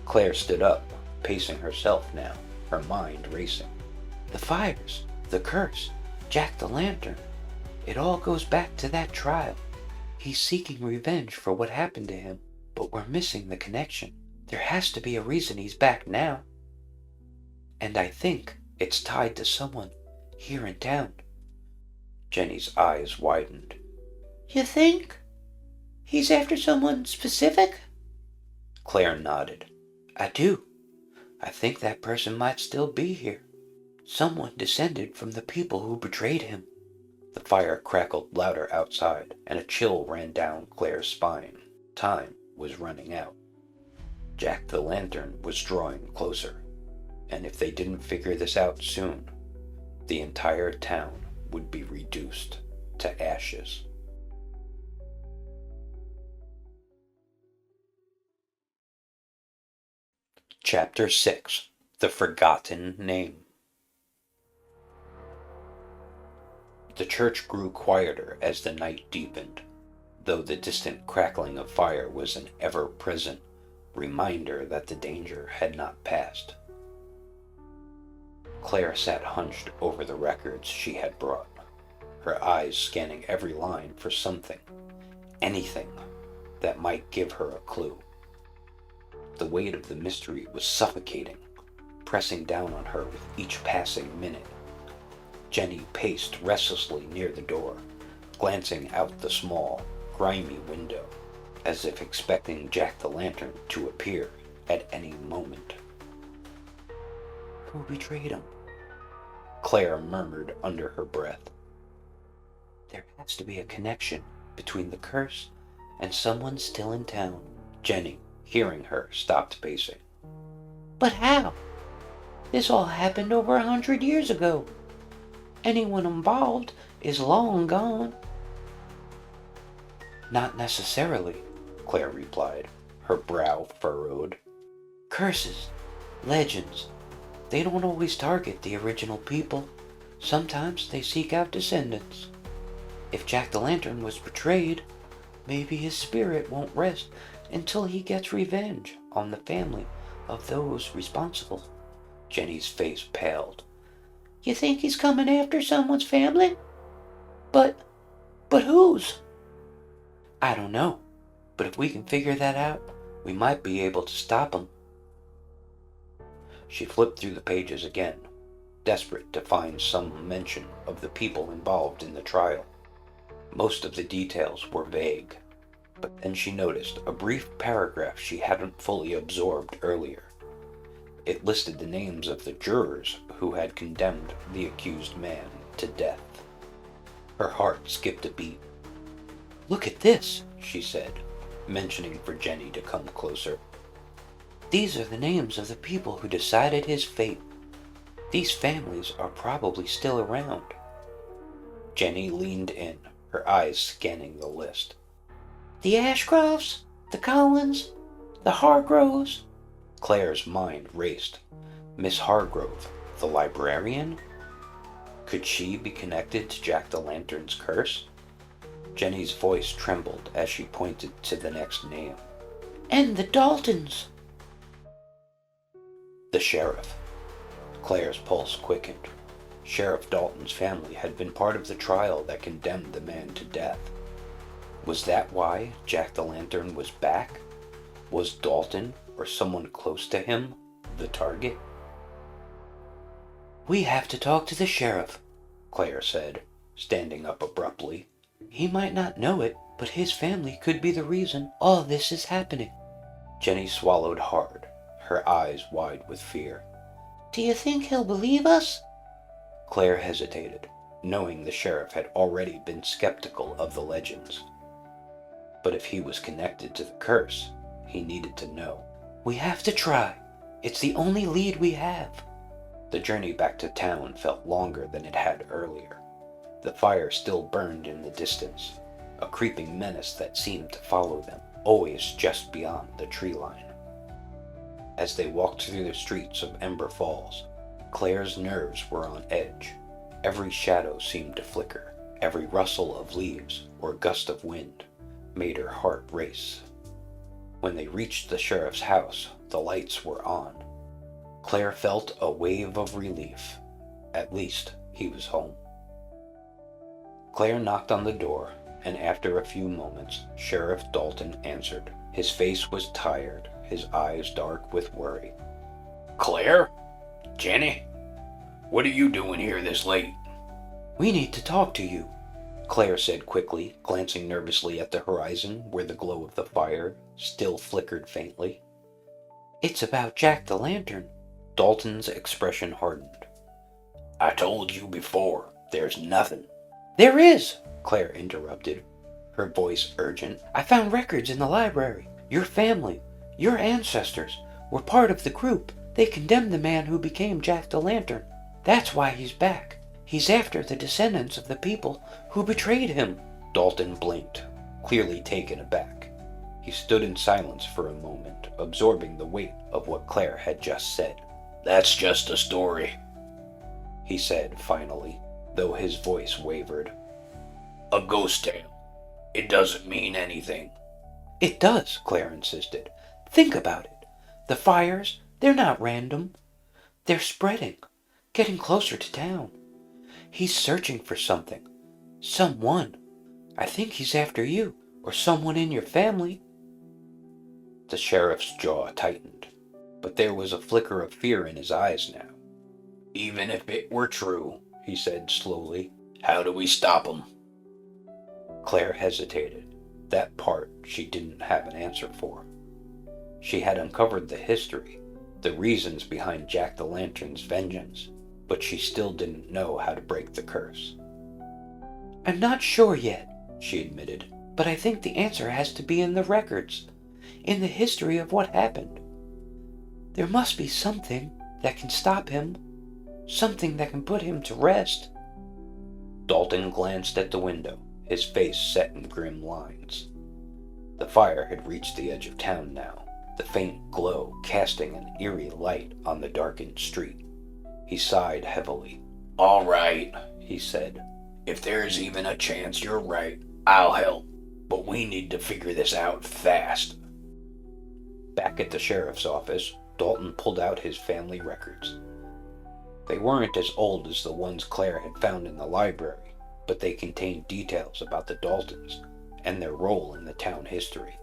Claire stood up, pacing herself now, her mind racing. The fires, the curse, Jack-o'-lantern. It all goes back to that trial. He's seeking revenge for what happened to him, but we're missing the connection. There has to be a reason he's back now. And I think it's tied to someone here in town. Jenny's eyes widened. You think? He's after someone specific? Claire nodded. I do. I think that person might still be here. Someone descended from the people who betrayed him. The fire crackled louder outside, and a chill ran down Claire's spine. Time was running out. Jack-o'-lantern was drawing closer, and if they didn't figure this out soon, the entire town would be reduced to ashes. Chapter 6. The Forgotten Name. The church grew quieter as the night deepened, though the distant crackling of fire was an ever-present reminder that the danger had not passed. Claire sat hunched over the records she had brought, her eyes scanning every line for something, anything, that might give her a clue. The weight of the mystery was suffocating, pressing down on her with each passing minute. Jenny paced restlessly near the door, glancing out the small, grimy window, as if expecting Jack-o'-lantern to appear at any moment. Who betrayed him? Claire murmured under her breath. There has to be a connection between the curse and someone still in town. Jenny, hearing her, stopped pacing. But how? This all happened over 100 years ago. Anyone involved is long gone. Not necessarily, Claire replied, her brow furrowed. Curses, legends, they don't always target the original people. Sometimes they seek out descendants. If Jack-o'-lantern was betrayed, maybe his spirit won't rest until he gets revenge on the family of those responsible. Jenny's face paled. You think he's coming after someone's family? But whose? I don't know, but if we can figure that out, we might be able to stop him. She flipped through the pages again, desperate to find some mention of the people involved in the trial. Most of the details were vague, but then she noticed a brief paragraph she hadn't fully absorbed earlier. It listed the names of the jurors who had condemned the accused man to death. Her heart skipped a beat. Look at this, she said, mentioning for Jenny to come closer. These are the names of the people who decided his fate. These families are probably still around. Jenny leaned in, her eyes scanning the list. The Ashcrofts, the Collins, the Hargroves. Claire's mind raced. Miss Hargrove, the librarian? Could she be connected to Jack-o'-lantern's curse? Jenny's voice trembled as she pointed to the next name. And the Daltons. The sheriff. Claire's pulse quickened. Sheriff Dalton's family had been part of the trial that condemned the man to death. Was that why Jack-o'-lantern was back? Was Dalton, or someone close to him, the target? We have to talk to the sheriff, Claire said, standing up abruptly. He might not know it, but his family could be the reason all this is happening. Jenny swallowed hard, her eyes wide with fear. Do you think he'll believe us? Claire hesitated, knowing the sheriff had already been skeptical of the legends. But if he was connected to the curse, he needed to know. We have to try. It's the only lead we have. The journey back to town felt longer than it had earlier. The fire still burned in the distance, a creeping menace that seemed to follow them, always just beyond the tree line. As they walked through the streets of Ember Falls, Claire's nerves were on edge. Every shadow seemed to flicker. Every rustle of leaves or gust of wind made her heart race. When they reached the sheriff's house, the lights were on. Claire felt a wave of relief. At least he was home. Claire knocked on the door, and after a few moments, Sheriff Dalton answered. His face was tired, his eyes dark with worry. Claire? Jenny? What are you doing here this late? We need to talk to you, Claire said quickly, glancing nervously at the horizon where the glow of the fire still flickered faintly. It's about Jack-o'-lantern. Dalton's expression hardened. I told you before, there's nothing. There is, Claire interrupted, her voice urgent. I found records in the library. Your family, your ancestors, were part of the group. They condemned the man who became Jack-o'-lantern. That's why he's back. He's after the descendants of the people who betrayed him. Dalton blinked, clearly taken aback. He stood in silence for a moment, absorbing the weight of what Claire had just said. That's just a story, he said finally, though his voice wavered. A ghost tale. It doesn't mean anything. It does, Claire insisted. Think about it. The fires, they're not random. They're spreading, getting closer to town. He's searching for something. Someone. I think he's after you, or someone in your family. The sheriff's jaw tightened, but there was a flicker of fear in his eyes now. Even if it were true, he said slowly, how do we stop him? Claire hesitated. That part she didn't have an answer for. She had uncovered the history, the reasons behind Jack-o'-lantern's vengeance, but she still didn't know how to break the curse. I'm not sure yet, she admitted, but I think the answer has to be in the records, in the history of what happened. There must be something that can stop him, something that can put him to rest. Dalton glanced at the window, his face set in grim lines. The fire had reached the edge of town now, the faint glow casting an eerie light on the darkened street. He sighed heavily. All right, he said. If there's even a chance you're right, I'll help. But we need to figure this out fast. Back at the sheriff's office, Dalton pulled out his family records. They weren't as old as the ones Claire had found in the library, but they contained details about the Daltons and their role in the town history.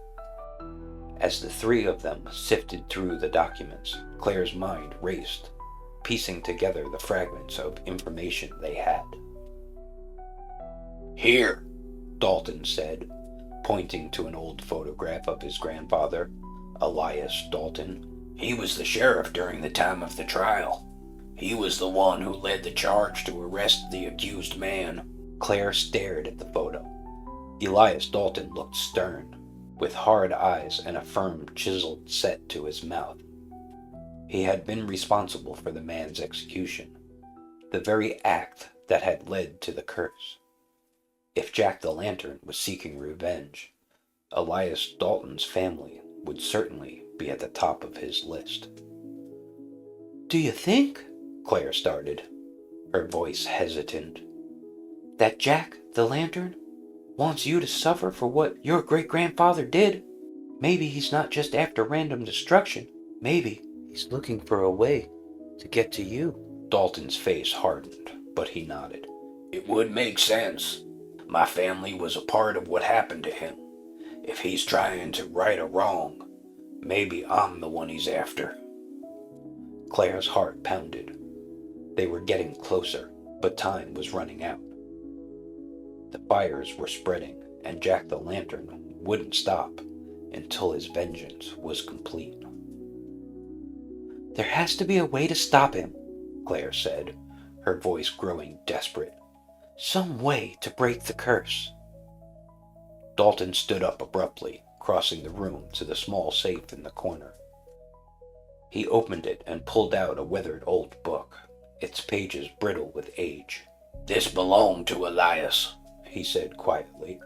As the three of them sifted through the documents, Claire's mind raced, piecing together the fragments of information they had. Here, Dalton said, pointing to an old photograph of his grandfather, Elias Dalton. He was the sheriff during the time of the trial. He was the one who led the charge to arrest the accused man. Claire stared at the photo. Elias Dalton looked stern, with hard eyes and a firm, chiseled set to his mouth. He had been responsible for the man's execution, the very act that had led to the curse. If Jack the Lantern was seeking revenge, Elias Dalton's family would certainly be at the top of his list. Do you think, Claire started, her voice hesitant, that Jack the Lantern wants you to suffer for what your great-grandfather did? Maybe he's not just after random destruction. Maybe he's looking for a way to get to you. Dalton's face hardened, but he nodded. It would make sense. My family was a part of what happened to him. If he's trying to right a wrong, maybe I'm the one he's after. Claire's heart pounded. They were getting closer, but time was running out. The fires were spreading, and Jack the Lantern wouldn't stop until his vengeance was complete. There has to be a way to stop him, Claire said, her voice growing desperate. Some way to break the curse. Dalton stood up abruptly, crossing the room to the small safe in the corner. He opened it and pulled out a weathered old book, its pages brittle with age. This belonged to Elias, he said quietly.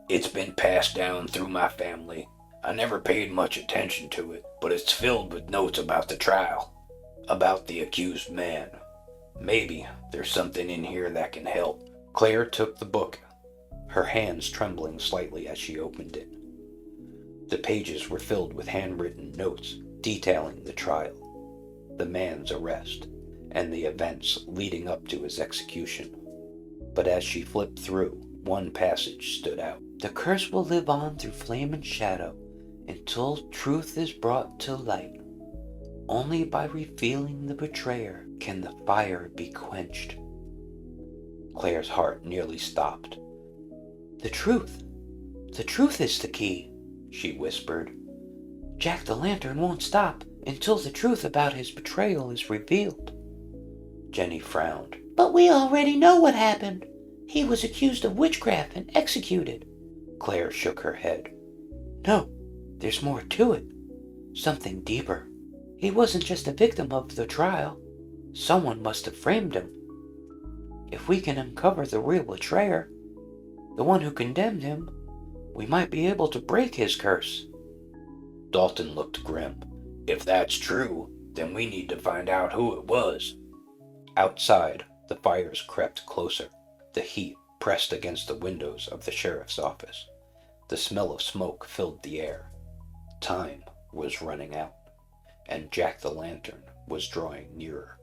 It's been passed down through my family. I never paid much attention to it, but it's filled with notes about the trial, about the accused man. Maybe there's something in here that can help. Claire took the book, her hands trembling slightly as she opened it. The pages were filled with handwritten notes detailing the trial, the man's arrest, and the events leading up to his execution. But as she flipped through, one passage stood out. The curse will live on through flame and shadow until truth is brought to light. Only by revealing the betrayer can the fire be quenched. Claire's heart nearly stopped. The truth is the key, she whispered. Jack the Lantern won't stop until the truth about his betrayal is revealed. Jenny frowned. But we already know what happened. He was accused of witchcraft and executed. Claire shook her head. No, there's more to it. Something deeper. He wasn't just a victim of the trial. Someone must have framed him. If we can uncover the real betrayer, the one who condemned him, we might be able to break his curse. Dalton looked grim. If that's true, then we need to find out who it was. Outside, the fires crept closer. The heat pressed against the windows of the sheriff's office. The smell of smoke filled the air. Time was running out, and Jack the Lantern was drawing nearer,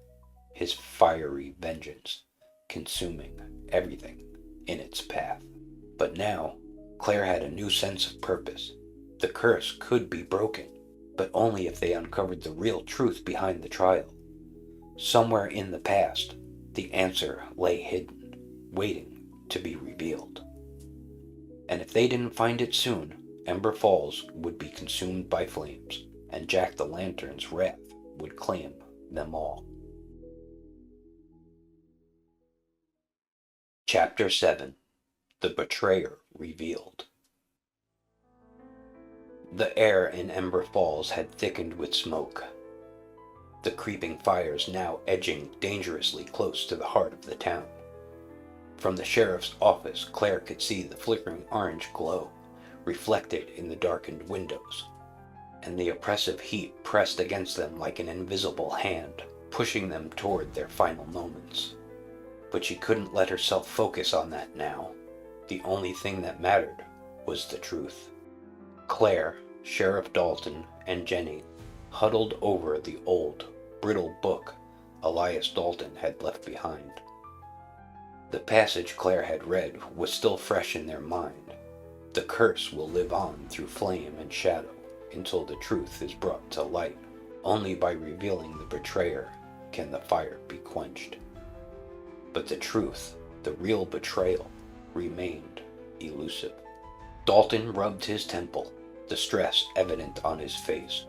his fiery vengeance consuming everything in its path. But now, Claire had a new sense of purpose. The curse could be broken, but only if they uncovered the real truth behind the trial. Somewhere in the past, the answer lay hidden, waiting to be revealed. And if they didn't find it soon, Ember Falls would be consumed by flames, and Jack the Lantern's wrath would claim them all. Chapter 7. The Betrayer Revealed. The air in Ember Falls had thickened with smoke, the creeping fires now edging dangerously close to the heart of the town. From the sheriff's office, Claire could see the flickering orange glow reflected in the darkened windows, and the oppressive heat pressed against them like an invisible hand, pushing them toward their final moments. But she couldn't let herself focus on that now. The only thing that mattered was the truth. Claire, Sheriff Dalton, and Jenny huddled over the old, brittle book Elias Dalton had left behind. The passage Claire had read was still fresh in their mind. The curse will live on through flame and shadow until the truth is brought to light. Only by revealing the betrayer can the fire be quenched. But the truth, the real betrayal, remained elusive. Dalton rubbed his temple, distress evident on his face.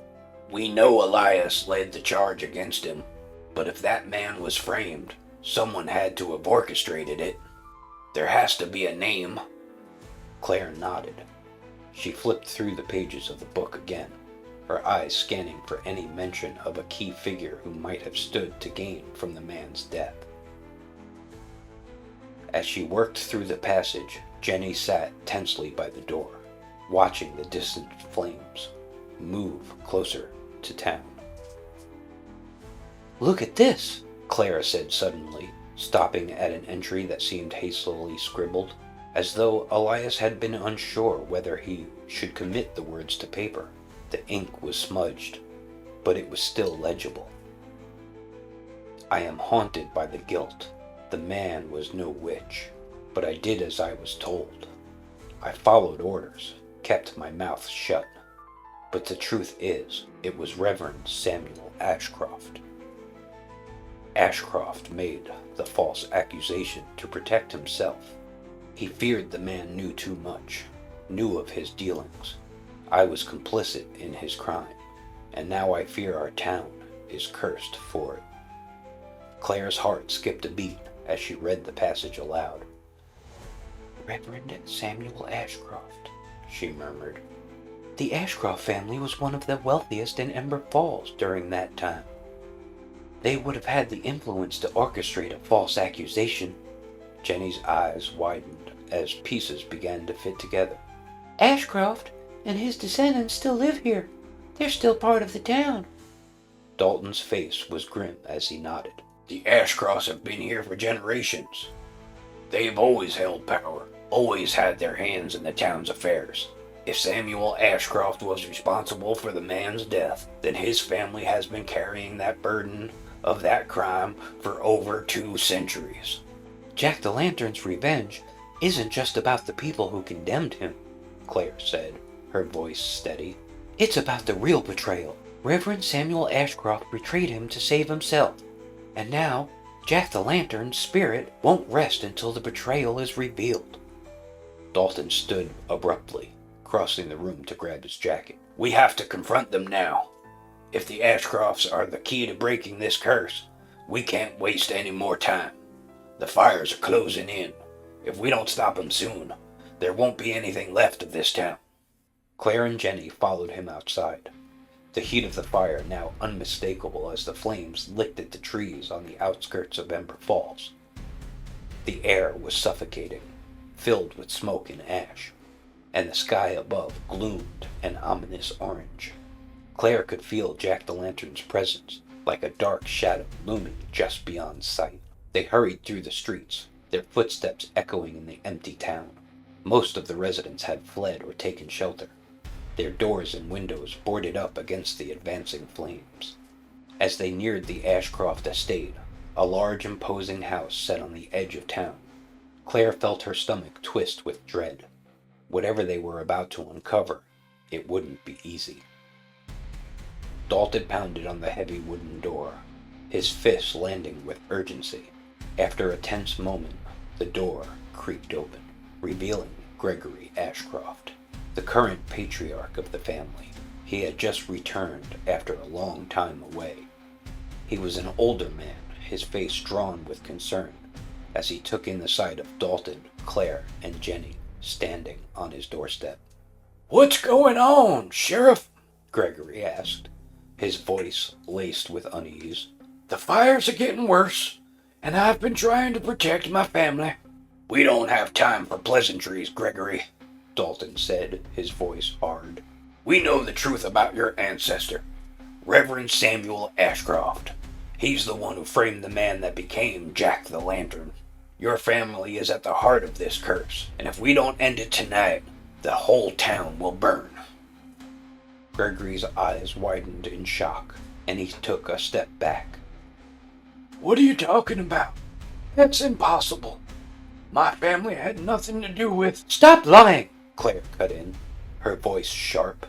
We know Elias led the charge against him, but if that man was framed, someone had to have orchestrated it. There has to be a name. Claire nodded. She flipped through the pages of the book again, her eyes scanning for any mention of a key figure who might have stood to gain from the man's death. As she worked through the passage, Jenny sat tensely by the door, watching the distant flames move closer to town. Look at this, Clara said suddenly, stopping at an entry that seemed hastily scribbled, as though Elias had been unsure whether he should commit the words to paper. The ink was smudged, but it was still legible. I am haunted by the guilt. The man was no witch, but I did as I was told. I followed orders, kept my mouth shut. But the truth is, it was Reverend Samuel Ashcroft. Ashcroft made the false accusation to protect himself. He feared the man knew too much, knew of his dealings. I was complicit in his crime, and now I fear our town is cursed for it. Claire's heart skipped a beat as she read the passage aloud. Reverend Samuel Ashcroft, she murmured. The Ashcroft family was one of the wealthiest in Ember Falls during that time. They would have had the influence to orchestrate a false accusation. Jenny's eyes widened as pieces began to fit together. Ashcroft and his descendants still live here. They're still part of the town. Dalton's face was grim as he nodded. The Ashcrofts have been here for generations. They've always held power, always had their hands in the town's affairs. If Samuel Ashcroft was responsible for the man's death, then his family has been carrying that burden of that crime for over 2 centuries. Jack-o'-lantern's revenge isn't just about the people who condemned him, Claire said, her voice steady. It's about the real betrayal. Reverend Samuel Ashcroft betrayed him to save himself. And now, Jack-o'-lantern's spirit won't rest until the betrayal is revealed. Dalton stood abruptly, crossing the room to grab his jacket. We have to confront them now. If the Ashcrofts are the key to breaking this curse, we can't waste any more time. The fires are closing in. If we don't stop them soon, there won't be anything left of this town. Claire and Jenny followed him outside, the heat of the fire now unmistakable as the flames licked at the trees on the outskirts of Ember Falls. The air was suffocating, filled with smoke and ash, and the sky above gloomed an ominous orange. Claire could feel Jack-o'-lantern's presence, like a dark shadow looming just beyond sight. They hurried through the streets, their footsteps echoing in the empty town. Most of the residents had fled or taken shelter, their doors and windows boarded up against the advancing flames. As they neared the Ashcroft estate, a large imposing house set on the edge of town, Claire felt her stomach twist with dread. Whatever they were about to uncover, it wouldn't be easy. Dalton pounded on the heavy wooden door, his fists landing with urgency. After a tense moment, the door creaked open, revealing Gregory Ashcroft, the current patriarch of the family. He had just returned after a long time away. He was an older man, his face drawn with concern, as he took in the sight of Dalton, Claire, and Jenny standing on his doorstep. What's going on, Sheriff? Gregory asked, his voice laced with unease. The fires are getting worse, and I've been trying to protect my family. We don't have time for pleasantries, Gregory, Dalton said, his voice hard. We know the truth about your ancestor, Reverend Samuel Ashcroft. He's the one who framed the man that became Jack the Lantern. Your family is at the heart of this curse, and if we don't end it tonight, the whole town will burn. Gregory's eyes widened in shock, and he took a step back. What are you talking about? That's impossible. My family had nothing to do with... Stop lying, Claire cut in, her voice sharp.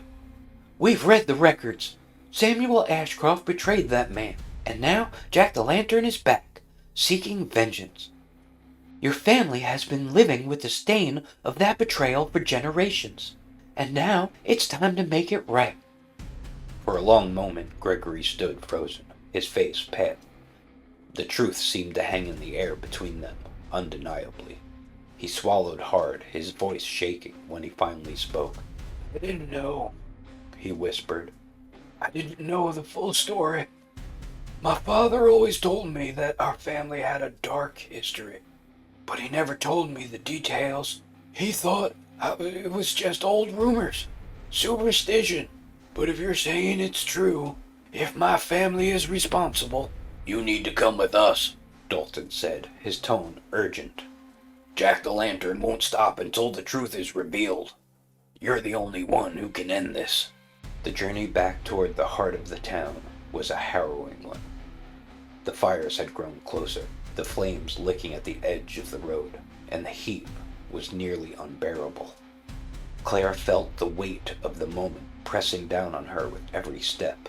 We've read the records. Samuel Ashcroft betrayed that man, and now Jack-o'-lantern is back, seeking vengeance. Your family has been living with the stain of that betrayal for generations, and now it's time to make it right. For a long moment, Gregory stood frozen, his face pale. The truth seemed to hang in the air between them, undeniably. He swallowed hard, his voice shaking when he finally spoke. "I didn't know," he whispered. "I didn't know the full story. My father always told me that our family had a dark history, but he never told me the details. He thought it was just old rumors, superstition. But if you're saying it's true, if my family is responsible, you need to come with us," Dalton said, his tone urgent. "Jack-o'-lantern won't stop until the truth is revealed. You're the only one who can end this." The journey back toward the heart of the town was a harrowing one. The fires had grown closer, the flames licking at the edge of the road, and the heat was nearly unbearable. Claire felt the weight of the moment pressing down on her with every step.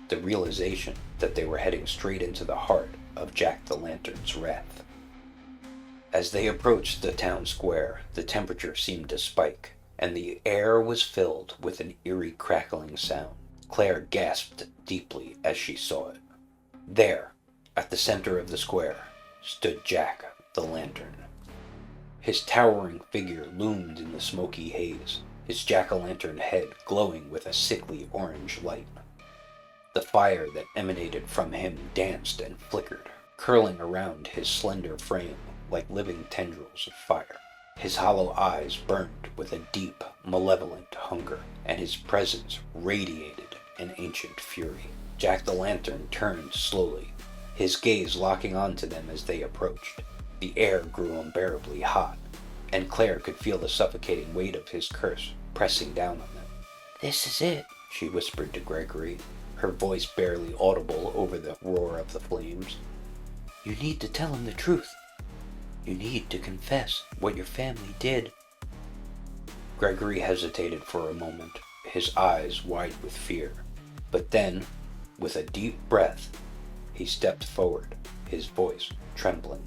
The realization that they were heading straight into the heart of Jack-the-Lantern's wrath. As they approached the town square, the temperature seemed to spike, and the air was filled with an eerie crackling sound. Claire gasped deeply as she saw it. There, at the center of the square, stood Jack the Lantern. His towering figure loomed in the smoky haze, his jack-o'-lantern head glowing with a sickly orange light. The fire that emanated from him danced and flickered, curling around his slender frame like living tendrils of fire. His hollow eyes burned with a deep, malevolent hunger, and his presence radiated an ancient fury. Jack-the-Lantern turned slowly, his gaze locking onto them as they approached. The air grew unbearably hot, and Claire could feel the suffocating weight of his curse pressing down on them. "This is it," she whispered to Gregory, her voice barely audible over the roar of the flames. "You need to tell him the truth. You need to confess what your family did." Gregory hesitated for a moment, his eyes wide with fear. But then, with a deep breath, he stepped forward, his voice trembling.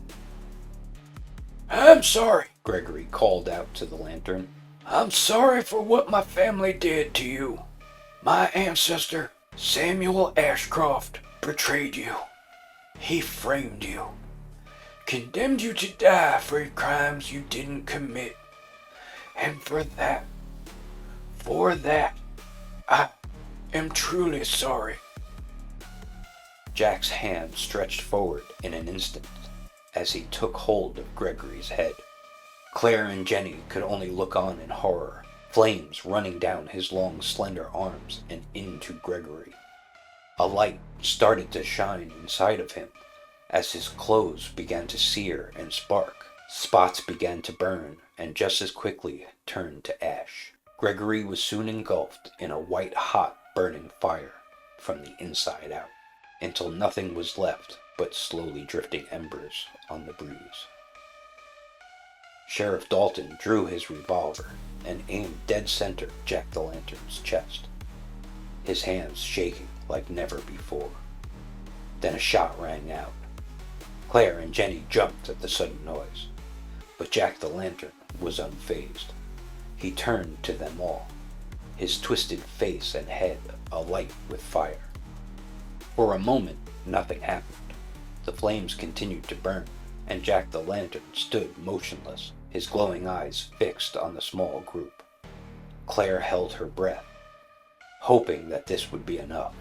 "I'm sorry," Gregory called out to the lantern. "I'm sorry for what my family did to you. My ancestor, Samuel Ashcroft, betrayed you. He framed you, condemned you to die for crimes you didn't commit. And for that, I am truly sorry." Jack's hand stretched forward in an instant as he took hold of Gregory's head. Claire and Jenny could only look on in horror, flames running down his long, slender arms and into Gregory. A light started to shine inside of him as his clothes began to sear and spark. Spots began to burn and just as quickly turned to ash. Gregory was soon engulfed in a white-hot burning fire from the inside out, until nothing was left but slowly drifting embers on the breeze. Sheriff Dalton drew his revolver and aimed dead center Jack-the-Lantern's chest, his hands shaking like never before. Then a shot rang out. Claire and Jenny jumped at the sudden noise, but Jack-the-Lantern was unfazed. He turned to them all, his twisted face and head alight with fire. For a moment, nothing happened. The flames continued to burn, and Jack-the-Lantern stood motionless, his glowing eyes fixed on the small group. Claire held her breath, hoping that this would be enough,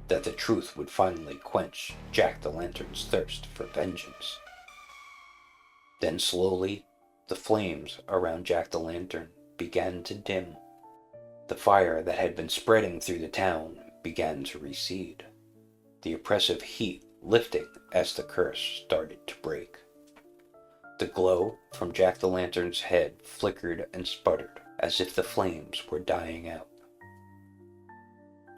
that the truth would finally quench Jack-the-Lantern's thirst for vengeance. Then slowly, the flames around Jack-the-Lantern began to dim. The fire that had been spreading through the town began to recede, the oppressive heat lifting as the curse started to break. The glow from Jack-the-Lantern's head flickered and sputtered as if the flames were dying out.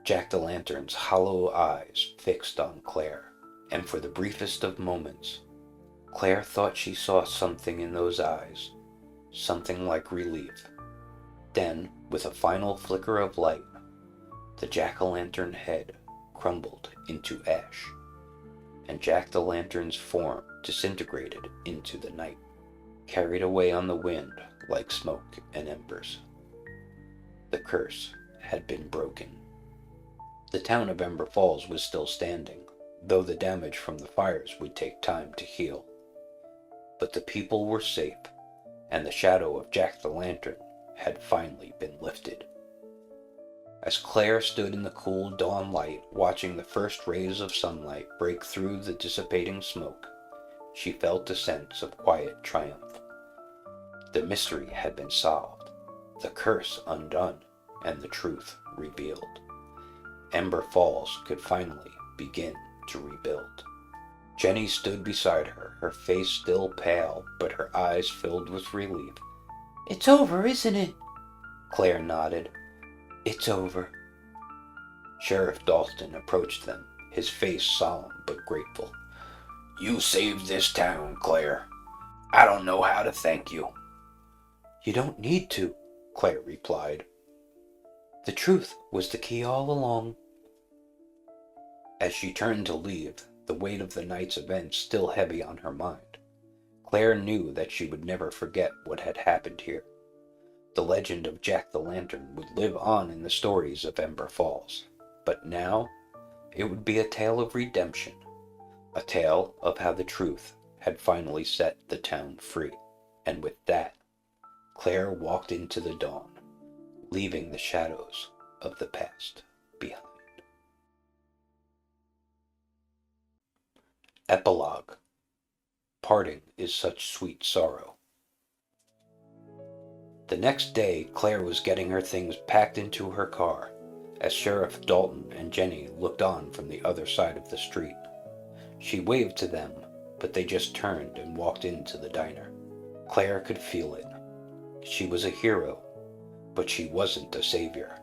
Jack-the-Lantern's hollow eyes fixed on Claire, and for the briefest of moments, Claire thought she saw something in those eyes, something like relief. Then, with a final flicker of light, the Jack-o'-lantern head crumbled into ash, and Jack-the-Lantern's form disintegrated into the night. carried away on the wind like smoke and embers. The curse had been broken. The town of Ember Falls was still standing, though the damage from the fires would take time to heal. But the people were safe, and the shadow of Jack-the-Lantern had finally been lifted. As Claire stood in the cool dawn light watching the first rays of sunlight break through the dissipating smoke, she felt a sense of quiet triumph. The mystery had been solved, the curse undone, and the truth revealed. Ember Falls could finally begin to rebuild. Jenny stood beside her, her face still pale, but her eyes filled with relief. It's over, isn't it? Claire nodded. It's over. Sheriff Dalton approached them, his face solemn but grateful. You saved this town, Claire. I don't know how to thank you. You don't need to, Claire replied. The truth was the key all along. As she turned to leave, the weight of the night's events still heavy on her mind, Claire knew that she would never forget what had happened here. The legend of Jack-the-Lantern would live on in the stories of Ember Falls, but now it would be a tale of redemption, a tale of how the truth had finally set the town free. And with that, Claire walked into the dawn, leaving the shadows of the past behind. Epilogue. Parting is such sweet sorrow. The next day, Claire was getting her things packed into her car as Sheriff Dalton and Jenny looked on from the other side of the street. She waved to them, but they just turned and walked into the diner. Claire could feel it. She was a hero, but she wasn't a savior.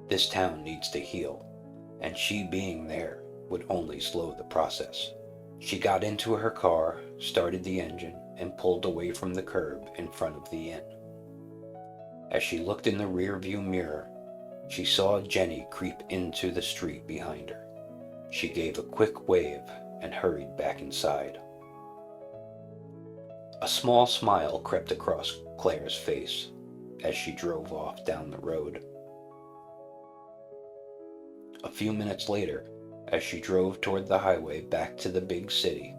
This town needs to heal, and she being there would only slow the process. She got into her car, started the engine, and pulled away from the curb in front of the inn. As she looked in the rear-view mirror, she saw Jenny creep into the street behind her. She gave a quick wave and hurried back inside. A small smile crept across Claire's face as she drove off down the road. A few minutes later, as she drove toward the highway back to the big city,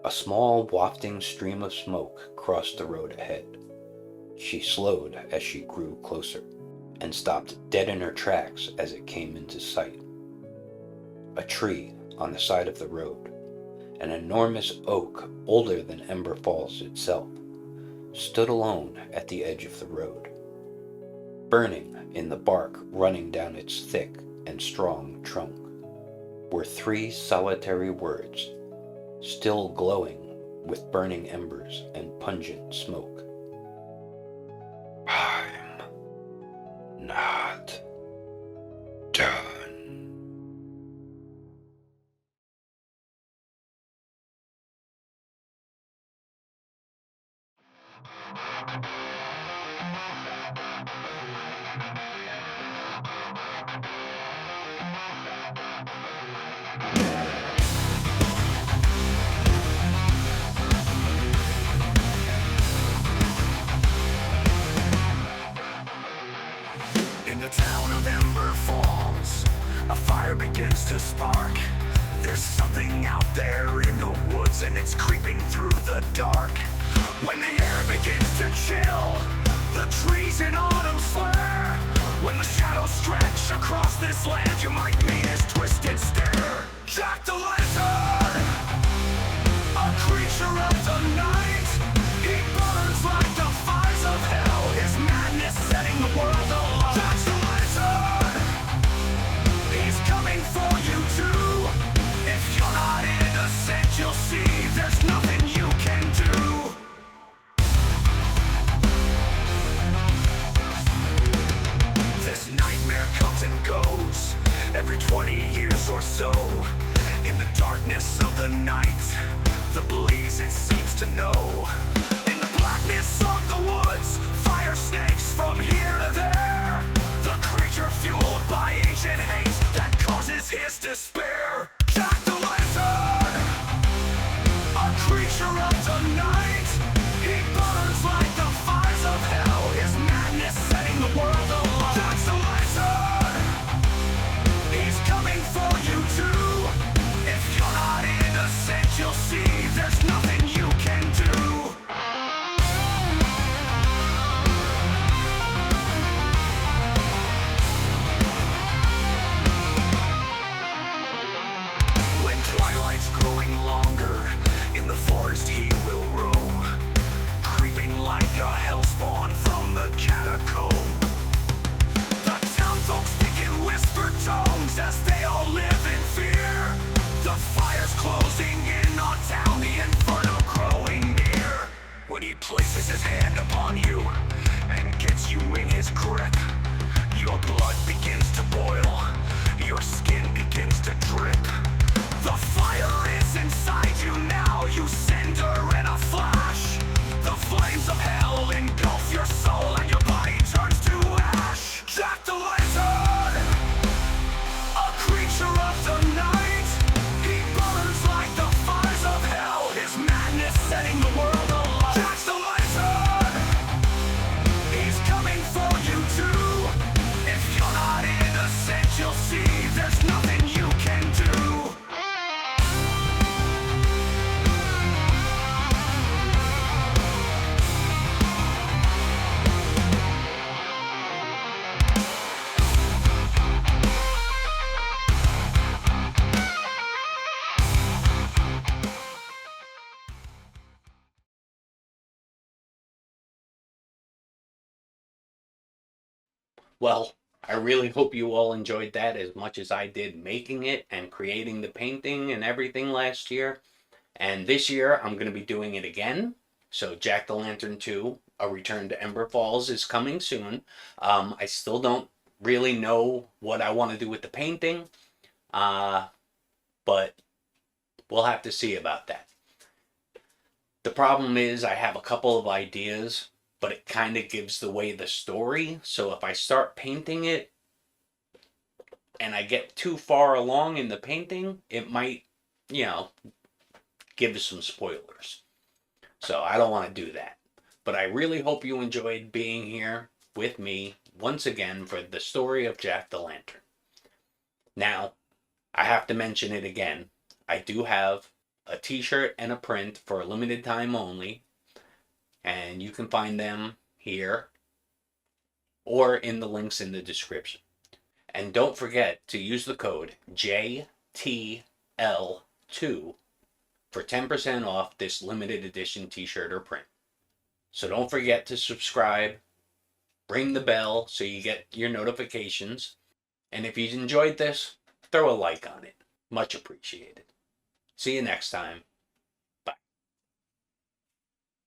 a small wafting stream of smoke crossed the road ahead. She slowed as she grew closer, and stopped dead in her tracks as it came into sight. A tree on the side of the road, an enormous oak older than Ember Falls itself, stood alone at the edge of the road. Burning in the bark running down its thick and strong trunk were 3 solitary words, still glowing with burning embers and pungent smoke. I'm not done. In the town of Ember Falls, a fire begins to spark. There's something out there in the woods and it's creeping through the dark. When the air begins to chill, the trees in autumn slur. When the shadows stretch across this land, you might meet his twisted stare. Jack-the-Lantern, a creature of the night. He burns like the fires of hell, his madness setting the world alight. Jack-the-Lantern, he's coming for you too. If you're not innocent, you'll see there's nothing you can do. This nightmare comes and goes every 20 years or so. In the darkness of the night, the blaze it seems to know. In the blackness of the woods, fire snakes from here to there. The creature fueled by ancient hate that causes his despair. Jack-the-Lantern, a creature of the night. He lays his hand upon you and gets you in his grip. Your blood begins to boil, your skin begins to drip. The fire is inside you now, you cinder in a flash. The flames of hell engulf your soul and your body turns to ash. Jack the Lantern, a creature of the night. He burns like the fires of hell, his madness setting the world alight. Jack's the Lantern, he's coming for you too. If you're not innocent, you'll see there's nothing you can do. Well, I really hope you all enjoyed that as much as I did making it and creating the painting and everything last year. And this year, I'm going to be doing it again. So Jack the Lantern 2, A Return to Ember Falls, is coming soon. I still don't really know what I want to do with the painting, but we'll have to see about that. The problem is I have a couple of ideas, but it kind of gives away the story. So if I start painting it and I get too far along in the painting, it might, give us some spoilers. So I don't want to do that. But I really hope you enjoyed being here with me once again for the story of Jack the Lantern. Now, I have to mention it again. I do have a t-shirt and a print for a limited time only. And you can find them here or in the links in the description. And don't forget to use the code JTL2 for 10% off this limited edition t-shirt or print. So don't forget to subscribe, ring the bell so you get your notifications, and if you enjoyed this, throw a like on it. Much appreciated. See you next time.